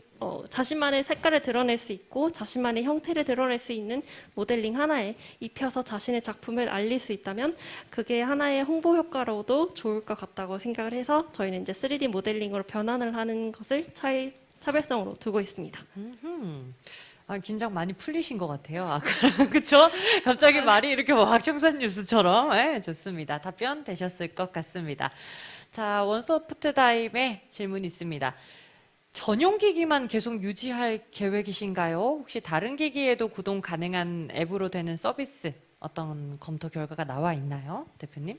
색깔을 드러낼 수 있고 자신만의 형태를 드러낼 수 있는 모델링 하나에 입혀서 자신의 작품을 알릴 수 있다면 그게 하나의 홍보 효과로도 좋을 것 같다고 생각을 해서 저희는 이제 3D 모델링으로 변환을 하는 것을 차별성으로 두고 있습니다. 긴장 많이 풀리신 것 같아요. 그렇죠? 갑자기 말이 이렇게 청산 뉴스처럼. 네, 좋습니다. 답변 되셨을 것 같습니다. 자, 원소프트타임의 질문 있습니다. 전용 기기만 계속 유지할 계획이신가요? 혹시 다른 기기에도 구동 가능한 앱으로 되는 서비스 어떤 검토 결과가 나와 있나요, 대표님?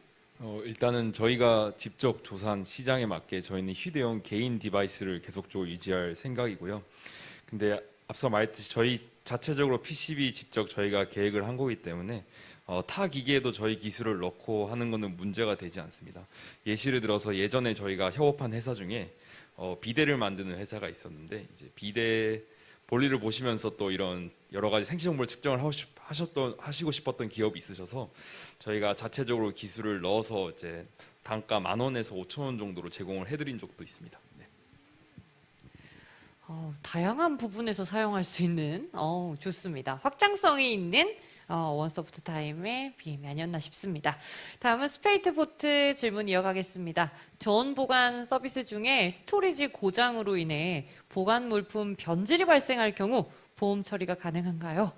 일단은 저희가 직접 조사한 시장에 맞게 저희는 휴대용 개인 디바이스를 계속적으로 유지할 생각이고요. 근데 앞서 말했듯이 저희 자체적으로 PCB 직접 저희가 계획을 한 거기 때문에 타 기기에도 저희 기술을 넣고 하는 거는 문제가 되지 않습니다. 예시를 들어서 예전에 저희가 협업한 회사 중에 비데를 만드는 회사가 있었는데 이제 비데 볼일을 보시면서 또 이런 여러 가지 생체 정보를 측정을 하시고 싶었던 기업이 있으셔서 저희가 자체적으로 기술을 넣어서 이제 단가 10,000원에서 5,000원 정도로 제공을 해드린 적도 있습니다. 네. 다양한 부분에서 사용할 수 있는 좋습니다. 확장성이 있는 원소프트타임의 BM이 아니었나 싶습니다. 다음은 스페이트보트 질문 이어가겠습니다. 전 보관 서비스 중에 스토리지 고장으로 인해 보관 물품 변질이 발생할 경우 보험 처리가 가능한가요?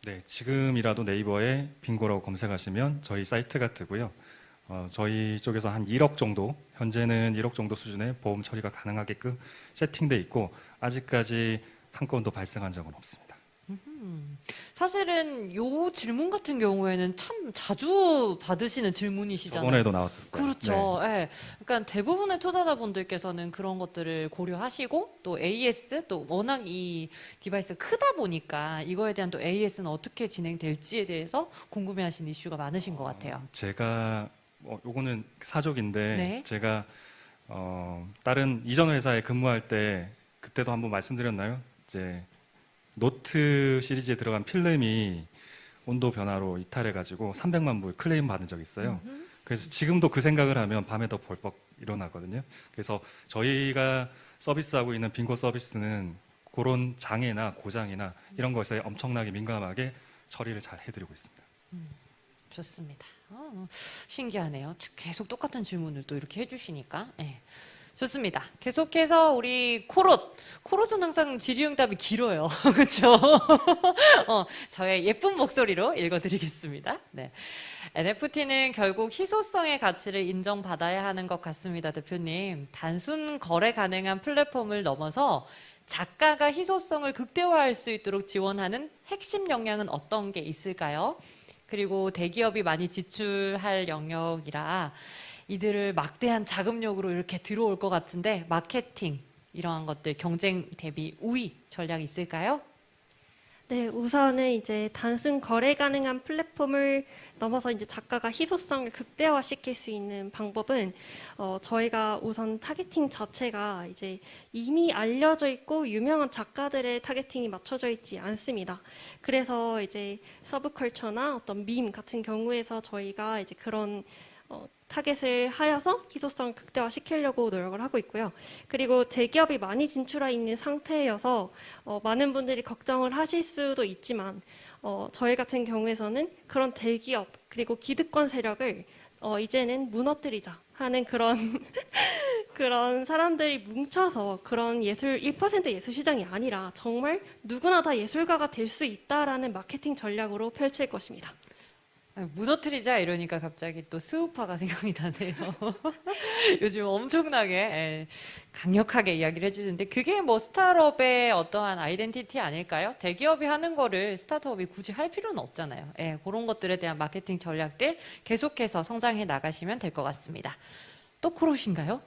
네, 지금이라도 네이버에 빙고라고 검색하시면 저희 사이트가 뜨고요. 저희 쪽에서 한 1억 정도, 현재는 1억 정도 수준의 보험 처리가 가능하게끔 세팅돼 있고 아직까지 한 건도 발생한 적은 없습니다. 사실은 요 질문 같은 경우에는 참 자주 받으시는 질문이시잖아요. 저번에도 나왔었어요. 그렇죠. 예. 그러니까 대부분의 투자자분들께서는 그런 것들을 고려하시고 또 AS 또 워낙 이 디바이스가 크다 보니까 이거에 대한 또 AS는 어떻게 진행될지에 대해서 궁금해하시는 이슈가 많으신 것 같아요. 제가 요거는 사족인데 네. 제가 다른 이전 회사에 근무할 때 그때도 한번 말씀드렸나요? 이제 노트 시리즈에 들어간 필름이 온도 변화로 이탈해가지고 300만 불 클레임 받은 적이 있어요. 그래서 지금도 그 생각을 하면 밤에도 벌떡 일어나거든요. 그래서 저희가 서비스하고 있는 빙고 서비스는 그런 장애나 고장이나 이런 것에 엄청나게 민감하게 처리를 잘 해드리고 있습니다. 좋습니다. 신기하네요. 계속 똑같은 질문을 또 이렇게 해주시니까. 예. 좋습니다. 계속해서 우리 코롯은 항상 질의응답이 길어요. 그렇죠? 저의 예쁜 목소리로 읽어드리겠습니다. 네. NFT는 결국 희소성의 가치를 인정받아야 하는 것 같습니다, 대표님. 단순 거래 가능한 플랫폼을 넘어서 작가가 희소성을 극대화할 수 있도록 지원하는 핵심 역량은 어떤 게 있을까요? 그리고 대기업이 많이 지출할 영역이라 이들을 막대한 자금력으로 이렇게 들어올 것 같은데 마케팅 이러한 것들 경쟁 대비 우위 전략이 있을까요? 네, 우선은 이제 단순 거래 가능한 플랫폼을 넘어서 이제 작가가 희소성을 극대화시킬 수 있는 방법은 저희가 우선 타겟팅 자체가 이제 이미 알려져 있고 유명한 작가들의 타겟팅이 맞춰져 있지 않습니다. 그래서 이제 서브컬처나 어떤 밈 같은 경우에서 저희가 이제 그런 타겟을 하여서 희소성을 극대화시키려고 노력을 하고 있고요. 그리고 대기업이 많이 진출해 있는 상태여서 많은 분들이 걱정을 하실 수도 있지만 저희 같은 경우에서는 그런 대기업 그리고 기득권 세력을 이제는 무너뜨리자 하는 그런 그런 사람들이 뭉쳐서 그런 1% 예술 시장이 아니라 정말 누구나 다 예술가가 될 수 있다라는 마케팅 전략으로 펼칠 것입니다. 무너뜨리자 이러니까 갑자기 또 스우파가 생각이 나네요. 요즘 엄청나게 강력하게 이야기를 해주는데 그게 뭐 스타트업의 어떠한 아이덴티티 아닐까요? 대기업이 하는 거를 스타트업이 굳이 할 필요는 없잖아요. 그런 것들에 대한 마케팅 전략들 계속해서 성장해 나가시면 될 것 같습니다. 또 코롯인가요?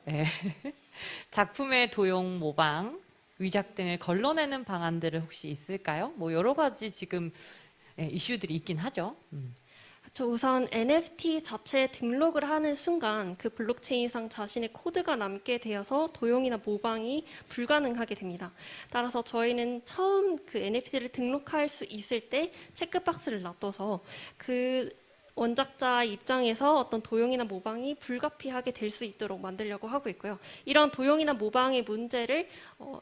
작품의 도용, 모방, 위작 등을 걸러내는 방안들을 혹시 있을까요? 뭐 여러 가지 지금 이슈들이 있긴 하죠. 우선 NFT 자체에 등록을 하는 순간 그 블록체인상 자신의 코드가 남게 되어서 도용이나 모방이 불가능하게 됩니다. 따라서 저희는 처음 그 NFT를 등록할 수 있을 때 체크박스를 놔둬서 그 원작자 입장에서 어떤 도용이나 모방이 불가피하게 될 수 있도록 만들려고 하고 있고요. 이런 도용이나 모방의 문제를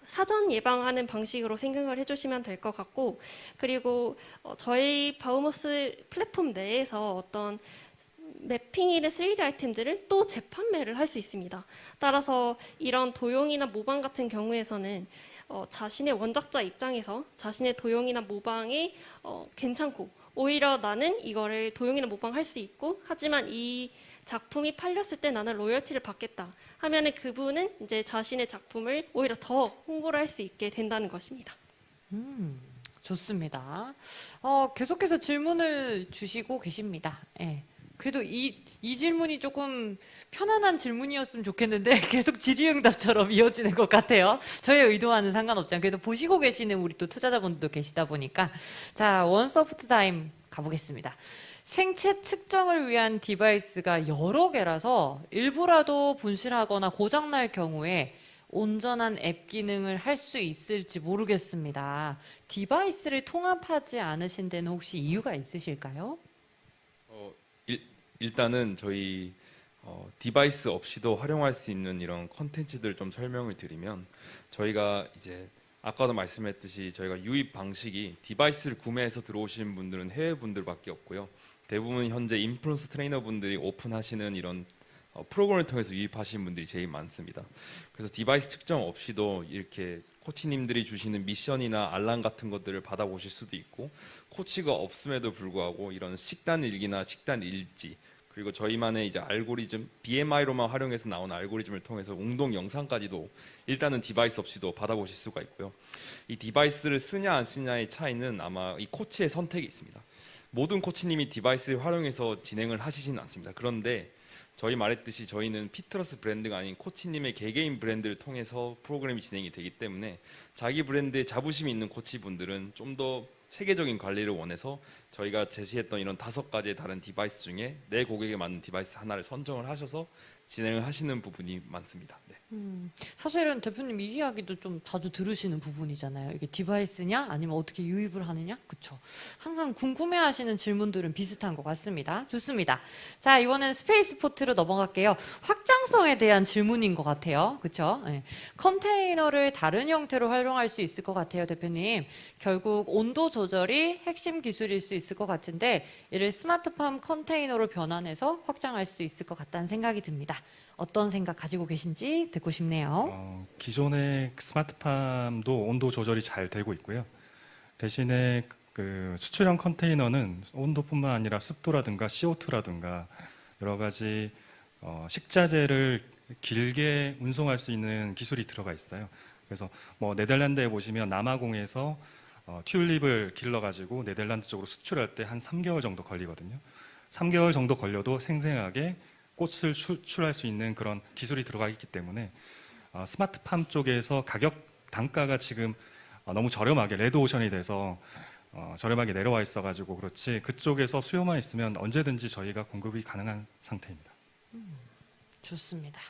사전 예방하는 방식으로 생각을 해주시면 될 것 같고, 그리고 저희 바우모스 플랫폼 내에서 어떤 매핑이나 3D 아이템들을 또 재판매를 할 수 있습니다. 따라서 이런 도용이나 모방 같은 경우에서는 자신의 원작자 입장에서 자신의 도용이나 모방이 괜찮고 오히려 나는 이거를 도용이나 모방할 수 있고 하지만 이 작품이 팔렸을 때 나는 로열티를 받겠다 하면은 그분은 이제 자신의 작품을 오히려 더 홍보를 할 수 있게 된다는 것입니다. 좋습니다. 계속해서 질문을 주시고 계십니다. 그래도 이 질문이 조금 편안한 질문이었으면 좋겠는데 계속 질의응답처럼 이어지는 것 같아요. 저의 의도와는 상관없지만 그래도 보시고 계시는 우리 또 투자자분들도 계시다 보니까 자, 원소프트 타임 가보겠습니다. 생체 측정을 위한 디바이스가 여러 개라서 일부라도 분실하거나 고장날 경우에 온전한 앱 기능을 할 수 있을지 모르겠습니다. 디바이스를 통합하지 않으신 데는 혹시 이유가 있으실까요? 일단은 저희 디바이스 없이도 활용할 수 있는 이런 컨텐츠들 좀 설명을 드리면 저희가 이제 아까도 말씀했듯이 저희가 유입 방식이 디바이스를 구매해서 들어오신 분들은 해외 분들밖에 없고요. 대부분 현재 인플루언서 트레이너 분들이 오픈하시는 이런 프로그램을 통해서 유입하시는 분들이 제일 많습니다. 그래서 디바이스 측정 없이도 이렇게 코치님들이 주시는 미션이나 알람 같은 것들을 받아보실 수도 있고, 코치가 없음에도 불구하고 이런 식단 일기나 식단 일지, 그리고 저희만의 이제 알고리즘, BMI로만 활용해서 나오는 알고리즘을 통해서 운동 영상까지도 일단은 디바이스 없이도 받아보실 수가 있고요. 이 디바이스를 쓰냐 안 쓰냐의 차이는 아마 이 코치의 선택이 있습니다. 모든 코치님이 디바이스를 활용해서 진행을 하시지는 않습니다. 그런데 저희 말했듯이 저희는 피트러스 브랜드가 아닌 코치님의 개개인 브랜드를 통해서 프로그램이 진행이 되기 때문에 자기 브랜드에 자부심이 있는 코치분들은 좀 더 체계적인 관리를 원해서 저희가 제시했던 이런 5가지의 다른 디바이스 중에 내 고객에 맞는 디바이스 하나를 선정을 하셔서 진행을 하시는 부분이 많습니다. 네. 사실은 대표님 이 이야기도 좀 자주 들으시는 부분이잖아요. 이게 디바이스냐 아니면 어떻게 유입을 하느냐? 그쵸? 항상 궁금해하시는 질문들은 비슷한 것 같습니다. 좋습니다. 자, 이번엔 스페이스포트로 넘어갈게요. 확장성에 대한 질문인 것 같아요. 그쵸? 네. 컨테이너를 다른 형태로 활용할 수 있을 것 같아요, 대표님. 결국 온도 조절이 핵심 기술일 수 있을 것 같은데 이를 스마트팜 컨테이너로 변환해서 확장할 수 있을 것 같다는 생각이 듭니다. 어떤 생각 가지고 계신지 듣고 싶네요. 기존의 스마트팜도 온도 조절이 잘 되고 있고요. 대신에 그 수출형 컨테이너는 온도뿐만 아니라 습도라든가 CO2라든가 여러 가지 식자재를 길게 운송할 수 있는 기술이 들어가 있어요. 그래서 뭐 네덜란드에 보시면 남아공에서 튤립을 길러가지고 네덜란드 쪽으로 수출할 때 한 3개월 정도 걸리거든요. 3개월 정도 걸려도 생생하게 꽃을 수출할 수 있는 그런 기술이 들어가 있기 때문에 스마트팜 쪽에서 가격 단가가 지금 너무 저렴하게 레드오션이 돼서 저렴하게 내려와 있어가지고 그렇지 그쪽에서 수요만 있으면 언제든지 저희가 공급이 가능한 상태입니다. 좋습니다.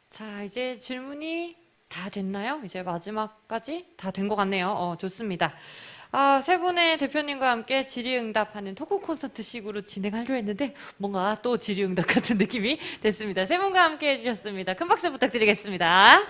자, 이제 질문이 다 됐나요? 이제 마지막까지 다 된 것 같네요. 좋습니다. 세 분의 대표님과 함께 질의응답하는 토크 콘서트식으로 진행하려 했는데 뭔가 또 질의응답 같은 느낌이 됐습니다. 세 분과 함께 해주셨습니다. 큰 박수 부탁드리겠습니다.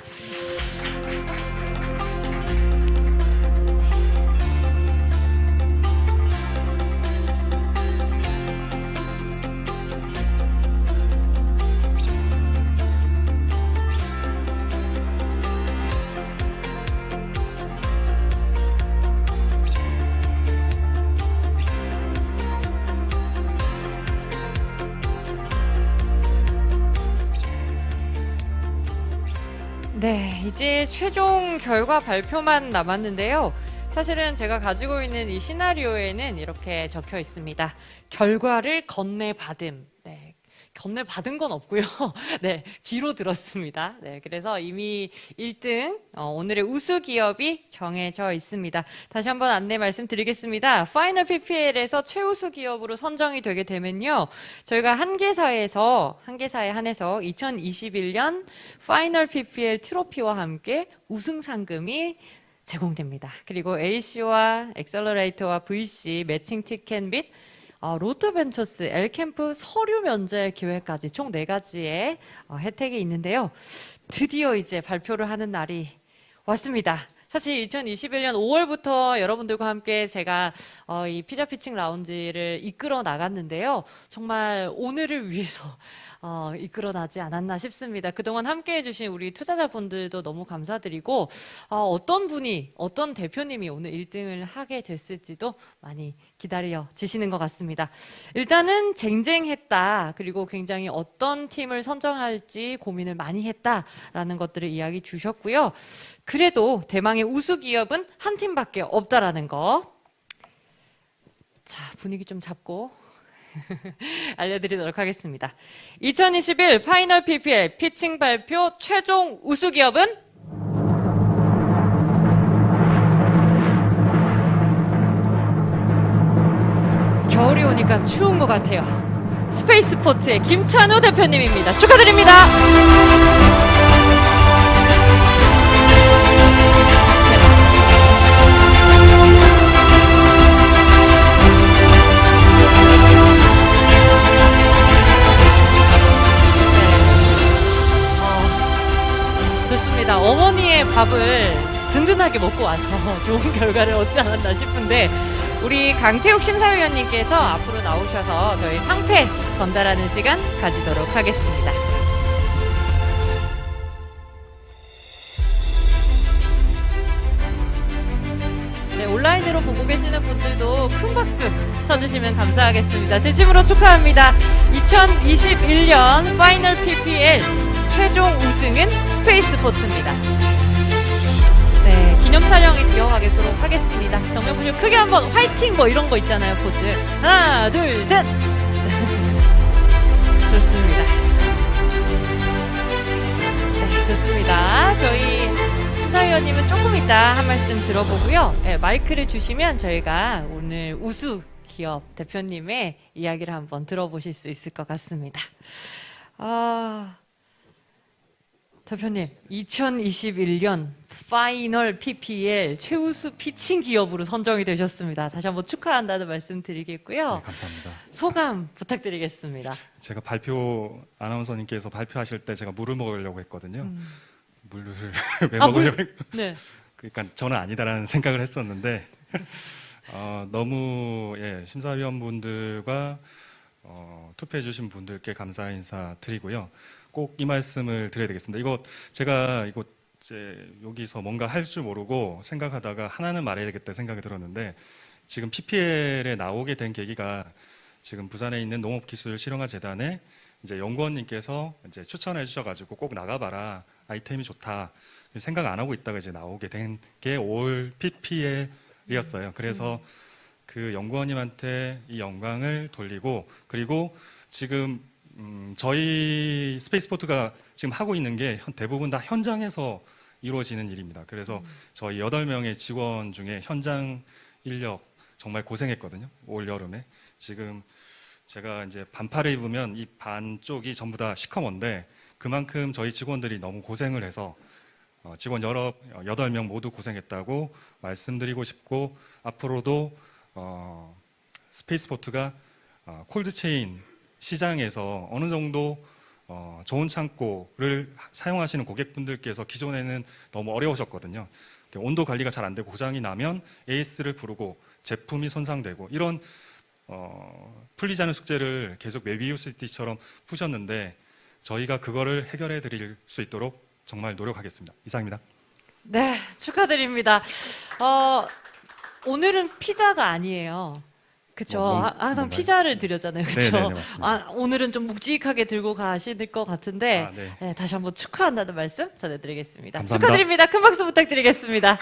네, 이제 최종 결과 발표만 남았는데요. 사실은 제가 가지고 있는 이 시나리오에는 이렇게 적혀 있습니다. 결과를 건네받음. 네, 건네받은 건 없고요. 네, 귀로 들었습니다. 네, 그래서 이미 1등 오늘의 우수 기업이 정해져 있습니다. 다시 한번 안내 말씀드리겠습니다. 파이널 PPL에서 최우수 기업으로 선정이 되게 되면요, 저희가 한계사에 한해서 2021년 파이널 PPL 트로피와 함께 우승 상금이 제공됩니다. 그리고 AC와 엑셀러레이터와 VC 매칭 티켓 및 로트벤처스 엘캠프 서류 면제 기회까지 총 4가지의 혜택이 있는데요. 드디어 이제 발표를 하는 날이 왔습니다. 사실 2021년 5월부터 여러분들과 함께 제가 이 피자 피칭 라운지를 이끌어 나갔는데요. 정말 오늘을 위해서 이끌어 나지 않았나 싶습니다. 그동안 함께 해주신 우리 투자자분들도 너무 감사드리고 어떤 대표님이 오늘 1등을 하게 됐을지도 많이 기다려 지시는 것 같습니다. 일단은 쟁쟁했다. 그리고 굉장히 어떤 팀을 선정할지 고민을 많이 했다라는 것들을 이야기 주셨고요. 그래도 대망의 우수 기업은 한 팀밖에 없다라는 거. 자, 분위기 좀 잡고 알려드리도록 하겠습니다. 2021 파이널 PPL 피칭 발표 최종 우수 기업은 겨울이 오니까 추운 것 같아요. 스페이스포트의 김찬우 대표님입니다. 축하드립니다. 좋습니다. 어머니의 밥을 든든하게 먹고 와서 좋은 결과를 얻지 않았나 싶은데 우리 강태욱 심사위원님께서 앞으로 나오셔서 저희 상패 전달하는 시간 가지도록 하겠습니다. 온라인으로 보고 계시는 분들도 큰 박수 쳐주시면 감사하겠습니다. 진심으로 축하합니다. 2021년 파이널 PPL 최종 우승은 스페이스포트입니다. 네, 기념 촬영 이어가겠도록 하겠습니다. 정면 보시고 크게 한번 화이팅 뭐 이런 거 있잖아요, 포즈. 하나, 둘, 셋. 좋습니다. 네, 좋습니다. 저희 심사위원님은 조금 이따 한 말씀 들어보고요. 네, 마이크를 주시면 저희가 오늘 우수 기업 대표님의 이야기를 한번 들어보실 수 있을 것 같습니다. 대표님, 2021년 파이널 PPL 최우수 피칭 기업으로 선정이 되셨습니다. 다시 한번 축하한다는 말씀 드리겠고요. 네, 감사합니다. 소감 부탁드리겠습니다. 제가 아나운서님께서 발표하실 때 제가 물을 먹으려고 했거든요. 물을 왜 먹으려고 했... 네. 그러니까 저는 아니다라는 생각을 했었는데 너무 심사위원분들과 투표해 주신 분들께 감사 인사 드리고요. 꼭 이 말씀을 드려야 되겠습니다. 제가 이제 여기서 뭔가 할 줄 모르고 생각하다가 하나는 말해야 되겠다 생각이 들었는데 지금 PPL에 나오게 된 계기가 지금 부산에 있는 농업기술실용화재단에 이제 연구원님께서 이제 추천해 주셔가지고 꼭 나가봐라, 아이템이 좋다 생각 안 하고 있다가 이제 나오게 된 게 올 PPL이었어요. 그래서 그 연구원님한테 이 영광을 돌리고, 그리고 지금 저희 스페이스포트가 지금 하고 있는 게 대부분 다 현장에서 이루어지는 일입니다. 그래서 저희 8명의 직원 중에 현장 인력 정말 고생했거든요. 올 여름에. 지금 제가 이제 반팔을 입으면 이 반쪽이 전부 다 시커먼데 그만큼 저희 직원들이 너무 고생을 해서 직원 8명 모두 고생했다고 말씀드리고 싶고, 앞으로도 스페이스포트가 콜드체인 시장에서 어느 정도 좋은 창고를 사용하시는 고객분들께서 기존에는 너무 어려우셨거든요. 온도 관리가 잘 안 되고 고장이 나면 AS를 부르고 제품이 손상되고 이런 풀리지 않은 숙제를 계속 메비우스티처럼 푸셨는데 저희가 그거를 해결해 드릴 수 있도록 정말 노력하겠습니다. 이상입니다. 네, 축하드립니다. 오늘은 피자가 아니에요. 그쵸? 항상 뭔가요? 피자를 드렸잖아요. 그쵸? 네네네, 맞습니다. 오늘은 좀 묵직하게 들고 가실 것 같은데, 네. 네, 다시 한번 축하한다는 말씀 전해드리겠습니다. 감사합니다. 축하드립니다. 큰 박수 부탁드리겠습니다.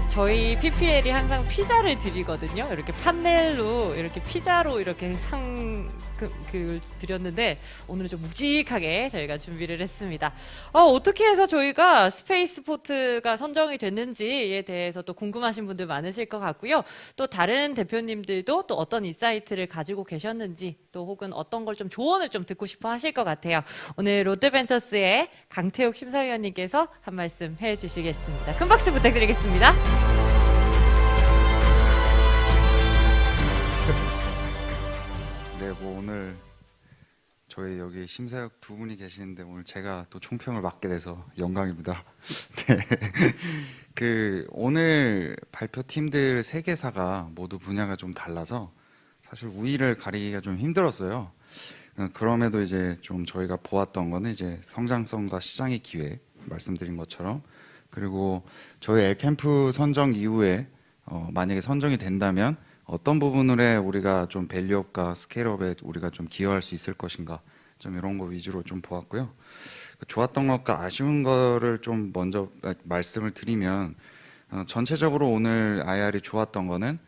저희 PPL이 항상 피자를 드리거든요. 이렇게 판넬로 이렇게 피자로 이렇게 상을 드렸는데 오늘은 좀 묵직하게 저희가 준비를 했습니다. 어떻게 해서 저희가 스페이스포트가 선정이 됐는지에 대해서 또 궁금하신 분들 많으실 것 같고요. 또 다른 대표님들도 또 어떤 인사이트를 가지고 계셨는지 또 혹은 어떤 걸 좀 조언을 좀 듣고 싶어 하실 것 같아요. 오늘 롯데벤처스의 강태욱 심사위원님께서 한 말씀 해주시겠습니다. 큰 박수 부탁드리겠습니다. 네, 뭐 오늘 저희 여기 심사역 2분이 계시는데 오늘 제가 또 총평을 맡게 돼서 영광입니다. 네. 오늘 발표 팀들 3개사가 모두 분야가 좀 달라서 사실 우위를 가리기가 좀 힘들었어요. 그럼에도 이제 좀 저희가 보았던 거는 이제 성장성과 시장의 기회 말씀드린 것처럼, 그리고 저희 엘캠프 선정 이후에 만약에 선정이 된다면 어떤 부분에 우리가 좀 밸류업과 스케일업에 우리가 좀 기여할 수 있을 것인가, 좀 이런 거 위주로 좀 보았고요. 좋았던 것과 아쉬운 거를 좀 먼저 말씀을 드리면, 전체적으로 오늘 IR이 좋았던 거는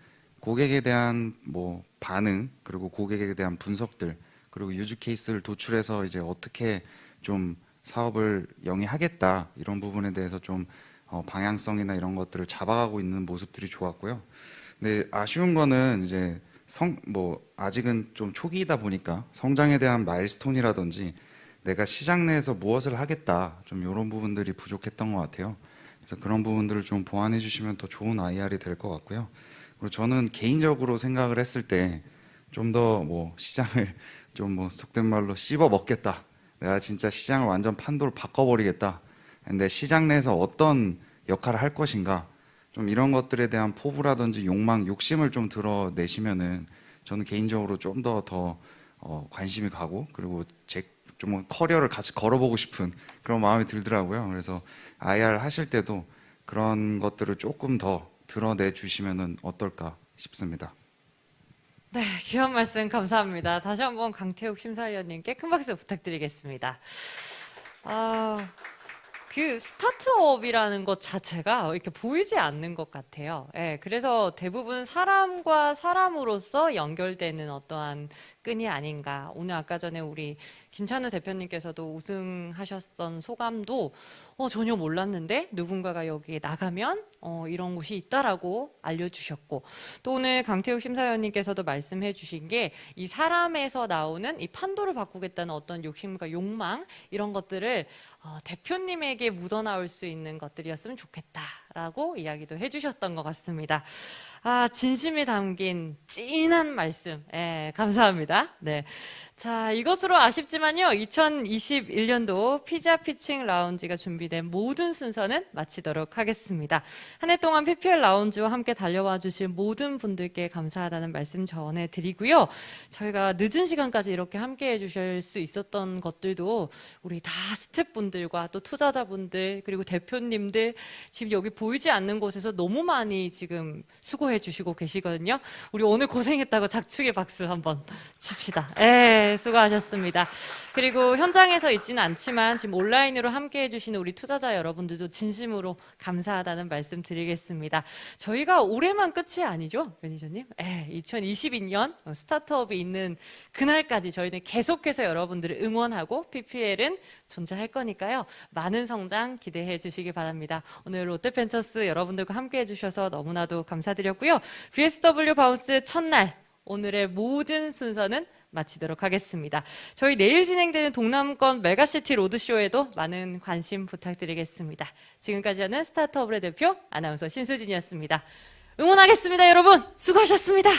고객에 대한 뭐 반응, 그리고 고객에 대한 분석들, 그리고 유즈 케이스를 도출해서 이제 어떻게 좀 사업을 영위하겠다, 이런 부분에 대해서 좀 방향성이나 이런 것들을 잡아가고 있는 모습들이 좋았고요. 근데 아쉬운 거는 이제 아직은 좀 초기이다 보니까 성장에 대한 마일스톤이라든지 내가 시장 내에서 무엇을 하겠다, 좀 이런 부분들이 부족했던 것 같아요. 그래서 그런 부분들을 좀 보완해 주시면 더 좋은 IR이 될 것 같고요. 그리고 저는 개인적으로 생각을 했을 때 좀 더 뭐 시장을 좀 뭐 속된 말로 씹어 먹겠다, 내가 진짜 시장을 완전 판도를 바꿔버리겠다, 근데 시장 내에서 어떤 역할을 할 것인가, 좀 이런 것들에 대한 포부라든지 욕망, 욕심을 좀 드러내시면은 저는 개인적으로 좀 더 관심이 가고, 그리고 좀 커리어를 같이 걸어보고 싶은 그런 마음이 들더라고요. 그래서 IR 하실 때도 그런 것들을 조금 더 드러내 주시면은 어떨까 싶습니다. 네, 귀한 말씀 감사합니다. 다시 한번 강태욱 심사위원님께 큰 박수 부탁드리겠습니다. 그 스타트업이라는 것 자체가 이렇게 보이지 않는 것 같아요. 예, 그래서 대부분 사람과 사람으로서 연결되는 어떠한 끈이 아닌가. 오늘 아까 전에 우리 김찬우 대표님께서도 우승하셨던 소감도 전혀 몰랐는데 누군가가 여기에 나가면 이런 곳이 있다라고 알려주셨고, 또 오늘 강태욱 심사위원님께서도 말씀해 주신 게 이 사람에서 나오는 이 판도를 바꾸겠다는 어떤 욕심과 욕망, 이런 것들을 대표님에게 묻어나올 수 있는 것들이었으면 좋겠다라고 이야기도 해주셨던 것 같습니다. 진심이 담긴 찐한 말씀, 감사합니다. 네. 자, 이것으로 아쉽지만요, 2021년도 피자 피칭 라운지가 준비된 모든 순서는 마치도록 하겠습니다. 한 해 동안 PPL 라운지와 함께 달려와 주신 모든 분들께 감사하다는 말씀 전해드리고요. 저희가 늦은 시간까지 이렇게 함께 해주실 수 있었던 것들도 우리 다 스태프분들과 또 투자자분들 그리고 대표님들, 지금 여기 보이지 않는 곳에서 너무 많이 지금 수고해 주시고 계시거든요. 우리 오늘 고생했다고 작축의 박수 한번 칩시다. 수고하셨습니다. 그리고 현장에서 있지는 않지만 지금 온라인으로 함께 해주시는 우리 투자자 여러분들도 진심으로 감사하다는 말씀 드리겠습니다. 저희가 올해만 끝이 아니죠, 매니저님? 2022년 스타트업이 있는 그날까지 저희는 계속해서 여러분들을 응원하고 PPL은 존재할 거니까요. 많은 성장 기대해 주시기 바랍니다. 오늘 롯데벤처스 여러분들과 함께 해주셔서 너무나도 감사드렸고요. BSW 바운스 첫날 오늘의 모든 순서는 마치도록 하겠습니다. 저희 내일 진행되는 동남권 메가시티 로드쇼에도 많은 관심 부탁드리겠습니다. 지금까지는 스타트업의 대표 아나운서 신수진이었습니다. 응원하겠습니다, 여러분. 수고하셨습니다.